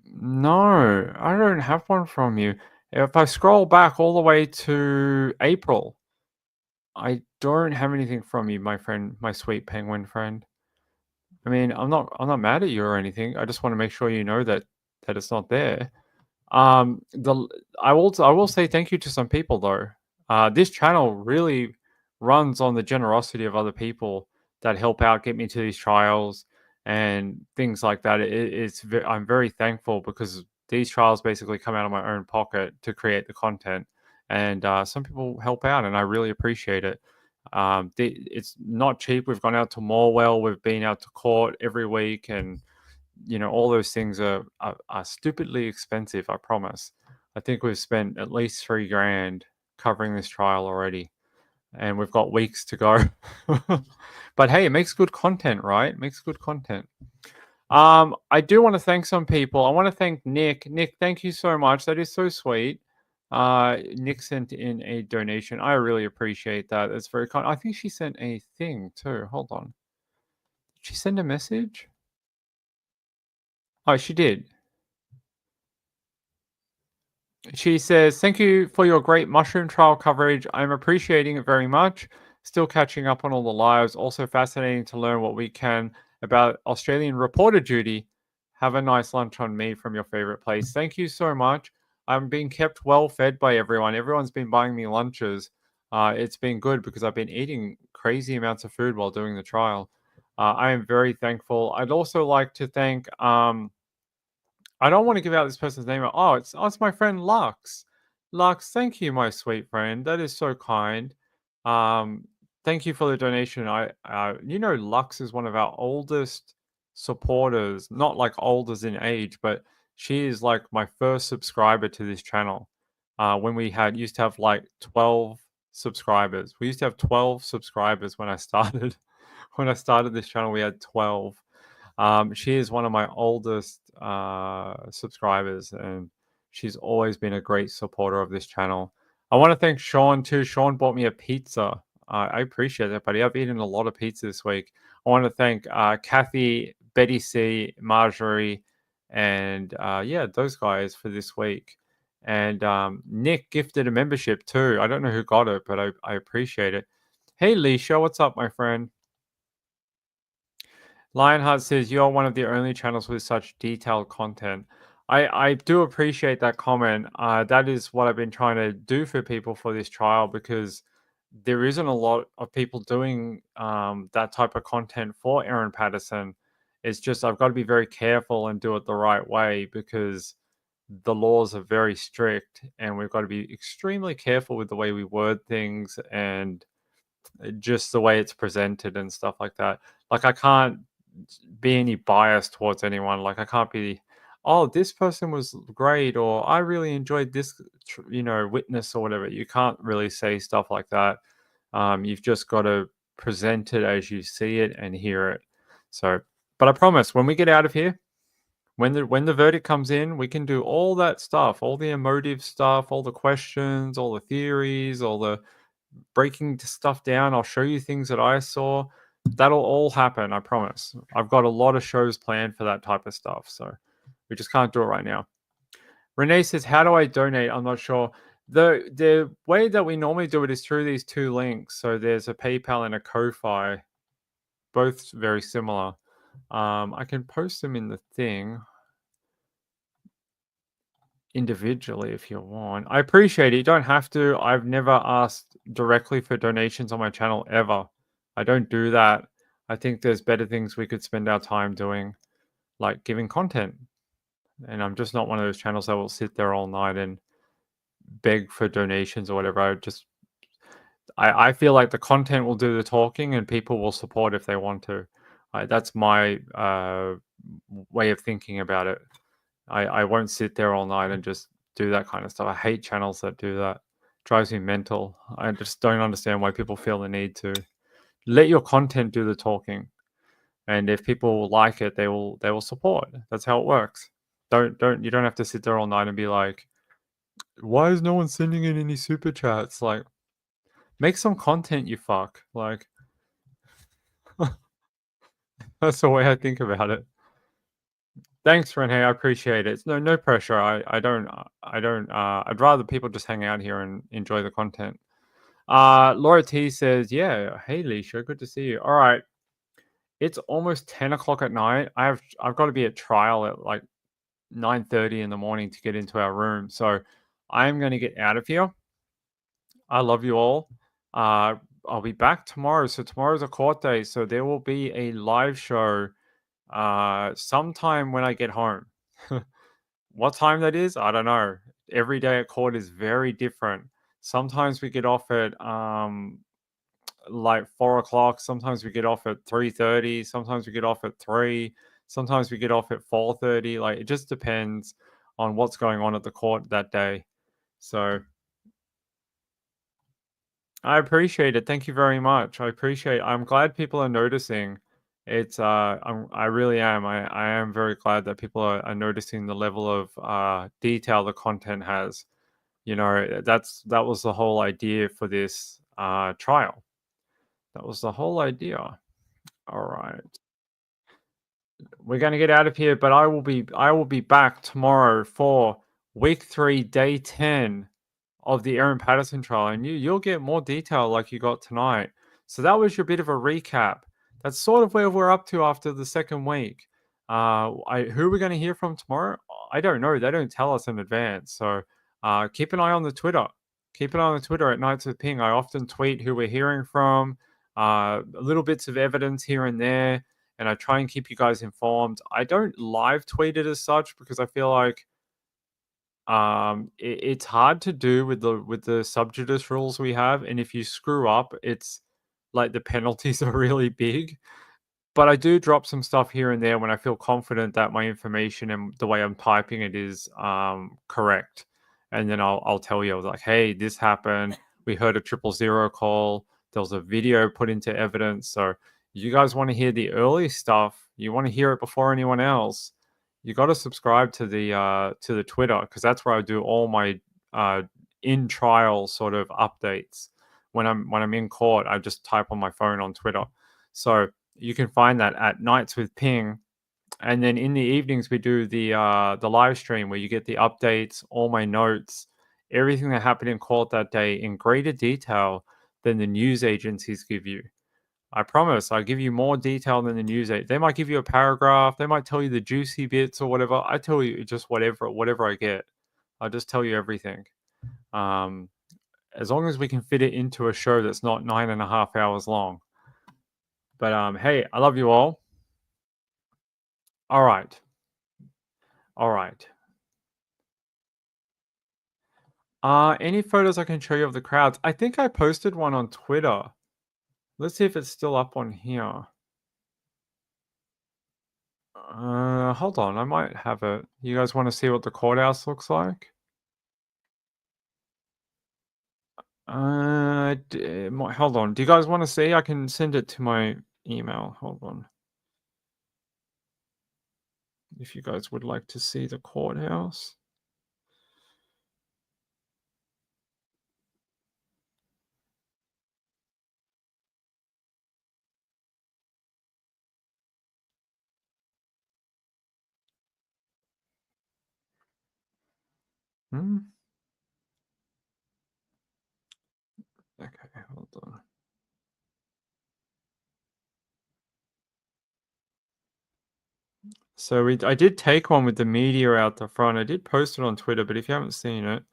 No, I don't have one from you. If I scroll back all the way to April, I don't have anything from you, my friend, my sweet penguin friend. I mean, I'm not mad at you or anything. I just want to make sure you know that it's not there. The I will say thank you to some people though. This channel really runs on the generosity of other people that help out, get me to these trials and things like that. I'm very thankful because these trials basically come out of my own pocket to create the content, and some people help out, and I really appreciate it. It's not cheap. We've gone out to Morwell, we've been out to court every week, and all those things are stupidly expensive, I promise. I think we've spent at least 3 grand covering this trial already, and we've got weeks to go. But hey, it makes good content, right? It makes good content. I do want to thank some people. I want to thank Nick. Nick, thank you so much. That is so sweet. Nick sent in a donation. I really appreciate that. It's very kind. I think she sent a thing too. Hold on. Did she send a message? Oh, she did. She says, "Thank you for your great mushroom trial coverage. I'm appreciating it very much. Still catching up on all the lives. Also fascinating to learn what we can about Australian reporter duty. Have a nice lunch on me from your favorite place." Thank you so much. I'm being kept well fed by everyone. Everyone's been buying me lunches. It's been good because I've been eating crazy amounts of food while doing the trial. I am very thankful. I'd also like to thank I don't want to give out this person's name. Oh, it's my friend Lux. Lux, thank you, my sweet friend. That is so kind. Um, thank you for the donation. Lux is one of our oldest supporters, not like old as in age, but she is like my first subscriber to this channel. When we had used to have like 12 subscribers. We used to have 12 subscribers when I started. When I started this channel, we had 12. She is one of my oldest subscribers, and she's always been a great supporter of this channel. I want to thank Sean too. Sean bought me a pizza. I appreciate it, buddy. I've eaten a lot of pizza this week. I want to thank Kathy, Betty C, Marjorie, and yeah, those guys for this week. And Nick gifted a membership too. I don't know who got it, but I appreciate it. Hey, Leisha, what's up, my friend? Lionheart says you are one of the only channels with such detailed content. I do appreciate that comment. That is what I've been trying to do for people for this trial because there isn't a lot of people doing that type of content for Erin Patterson. It's just I've got to be very careful and do it the right way because the laws are very strict and we've got to be extremely careful with the way we word things and just the way it's presented and stuff like that. Like I can't be any bias towards anyone. Like I can't be, oh, this person was great, or I really enjoyed this, witness or whatever. You can't really say stuff like that. You've just got to present it as you see it and hear it. So, but I promise, when we get out of here, when the verdict comes in, we can do all that stuff, all the emotive stuff, all the questions, all the theories, all the breaking stuff down. I'll show you things that I saw. That'll all happen, I promise. I've got a lot of shows planned for that type of stuff, so we just can't do it right now. Renee says, "How do I donate?" I'm not sure. The way that we normally do it is through these two links. So there's a PayPal and a Ko-fi, both very similar. I can post them in the thing individually if you want. I appreciate it. You don't have to. I've never asked directly for donations on my channel ever. I don't do that. I think there's better things we could spend our time doing, like giving content. And I'm just not one of those channels that will sit there all night and beg for donations or whatever. I feel like the content will do the talking and people will support if they want to. That's my way of thinking about it. I won't sit there all night and just do that kind of stuff. I hate channels that do that. Drives me mental. I just don't understand why people feel the need to let your content do the talking. And if people like it, they will support. That's how it works. Don't you don't have to sit there all night and be like, why is no one sending in any super chats? Like, make some content, you fuck. Like, that's the way I think about it. Thanks, Renee. I appreciate it. It's no pressure. I don't. I'd rather people just hang out here and enjoy the content. Laura T says, "Yeah, hey Leisha, good to see you. All right, it's almost 10 o'clock at night. I've got to be at trial at like 9:30 in the morning to get into our room. So I'm going to get out of here. I love you all. Uh, I'll be back tomorrow. So tomorrow's a court day. So there will be a live show sometime when I get home. What time that is, I don't know. Every day at court is very different. Sometimes we get off at like 4 o'clock. Sometimes we get off at 3:30. Sometimes we get off at 3. Sometimes we get off at 4:30. Like it just depends on what's going on at the court that day. So I appreciate it. Thank you very much. I appreciate. I'm glad people are noticing. I really am. I am very glad that people are noticing the level of detail the content has. That was the whole idea for this trial. That was the whole idea. All right. We're going to get out of here, but I will be back tomorrow for week 3, day 10 of the Erin Patterson trial, and you'll get more detail like you got tonight. So that was your bit of a recap. That's sort of where we're up to after the second week. Who we're going to hear from tomorrow? I don't know. They don't tell us in advance. So keep an eye on the Twitter. Keep an eye on the Twitter at Nights with Ping. I often tweet who we're hearing from, little bits of evidence here and there, and I try and keep you guys informed. I don't live tweet it as such because I feel like it's hard to do with the subjudice rules we have, and if you screw up, it's like the penalties are really big. But I do drop some stuff here and there when I feel confident that my information and the way I'm typing it is correct. And then I'll tell you, I was like, hey, this happened. We heard a 000 call. There was a video put into evidence. So you guys want to hear the early stuff. You want to hear it before anyone else. You got to subscribe to the Twitter, because that's where I do all my uh, in trial sort of updates. When I'm in court, I just type on my phone on Twitter. So you can find that at Nights with Ping, and then in the evenings we do the live stream where you get the updates, all my notes, everything that happened in court that day in greater detail than the news agencies give you. I promise, I give you more detail than the news. They might give you a paragraph, they might tell you the juicy bits or whatever. I tell you just whatever I get. I just tell you everything. Um, as long as we can fit it into a show that's not 9.5 hours long. But hey, I love you all. All right. All right. Any photos I can show you of the crowds? I think I posted one on Twitter. Let's see if it's still up on here. Hold on, I might have it. You guys want to see what the courthouse looks like? Hold on. Do you guys want to see? I can send it to my email. Hold on. If you guys would like to see the courthouse. Hmm? Okay, hold on. So I did take one with the media out the front. I did post it on Twitter, but if you haven't seen it,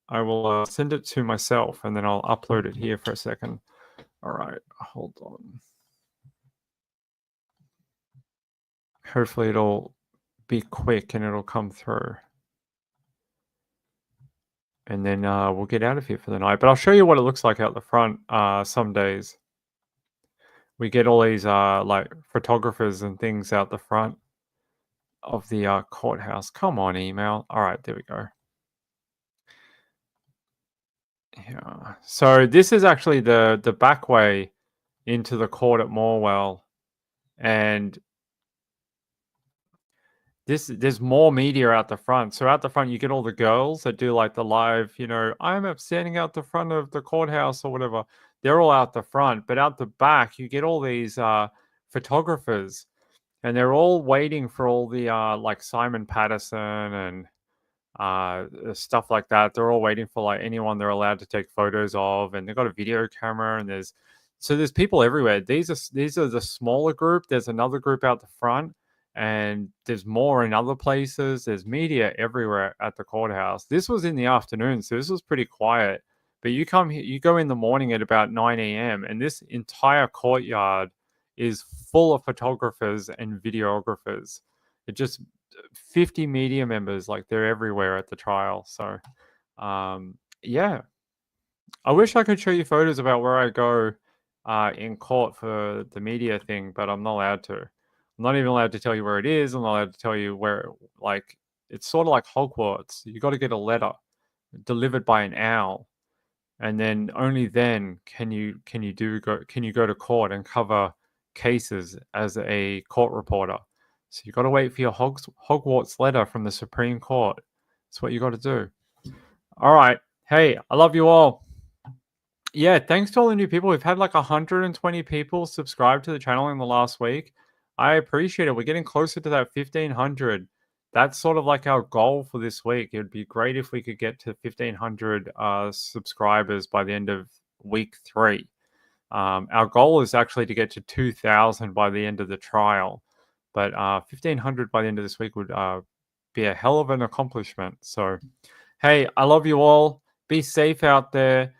I will send it to myself and then I'll upload it here for a second. All right, hold on. Hopefully it'll be quick and it'll come through. And then we'll get out of here for the night. But I'll show you what it looks like out the front some days. We get all these like photographers and things out the front of the courthouse. Come on, email. All right, there we go. Yeah. So this is actually the back way into the court at Morwell, and there's more media out the front. So out the front, you get all the girls that do like the live, I'm standing out the front of the courthouse or whatever. They're all out the front, but out the back, you get all these photographers, and they're all waiting for all the like Simon Patterson and stuff like that. They're all waiting for like anyone they're allowed to take photos of, and they've got a video camera, and there's people everywhere. These are the smaller group. There's another group out the front, and there's more in other places. There's media everywhere at the courthouse. This was in the afternoon, so this was pretty quiet. But you go in the morning at about 9 a.m., and this entire courtyard is full of photographers and videographers. It just 50 media members, like they're everywhere at the trial. So, yeah, I wish I could show you photos about where I go in court for the media thing, but I'm not allowed to. I'm not even allowed to tell you where it is. I'm not allowed to tell you where, like, it's sort of like Hogwarts. You got to get a letter delivered by an owl, and then only then can you go to court and cover cases as a court reporter. So you got to wait for your Hogwarts letter from the Supreme Court. That's what you got to do. All right. Hey, I love you all. Yeah, thanks to all the new people. We've had like 120 people subscribe to the channel in the last week. I appreciate it. We're getting closer to that 1,500. That's sort of like our goal for this week. It would be great if we could get to 1,500 subscribers by the end of week 3. Our goal is actually to get to 2,000 by the end of the trial, but 1,500 by the end of this week would be a hell of an accomplishment. So, hey, I love you all. Be safe out there.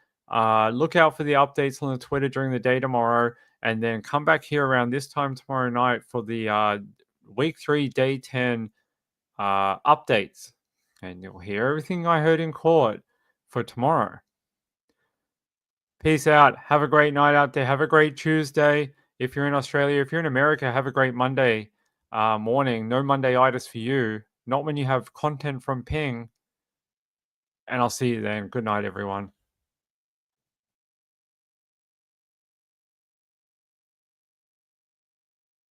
Look out for the updates on the Twitter during the day tomorrow, and then come back here around this time tomorrow night for the week 3, day 10 updates, and you'll hear everything I heard in court for tomorrow. Peace out. Have a great night out there. Have a great Tuesday. If you're in Australia, if you're in America, have a great Monday morning. No Monday-itis for you. Not when you have content from Ping. And I'll see you then. Good night, everyone.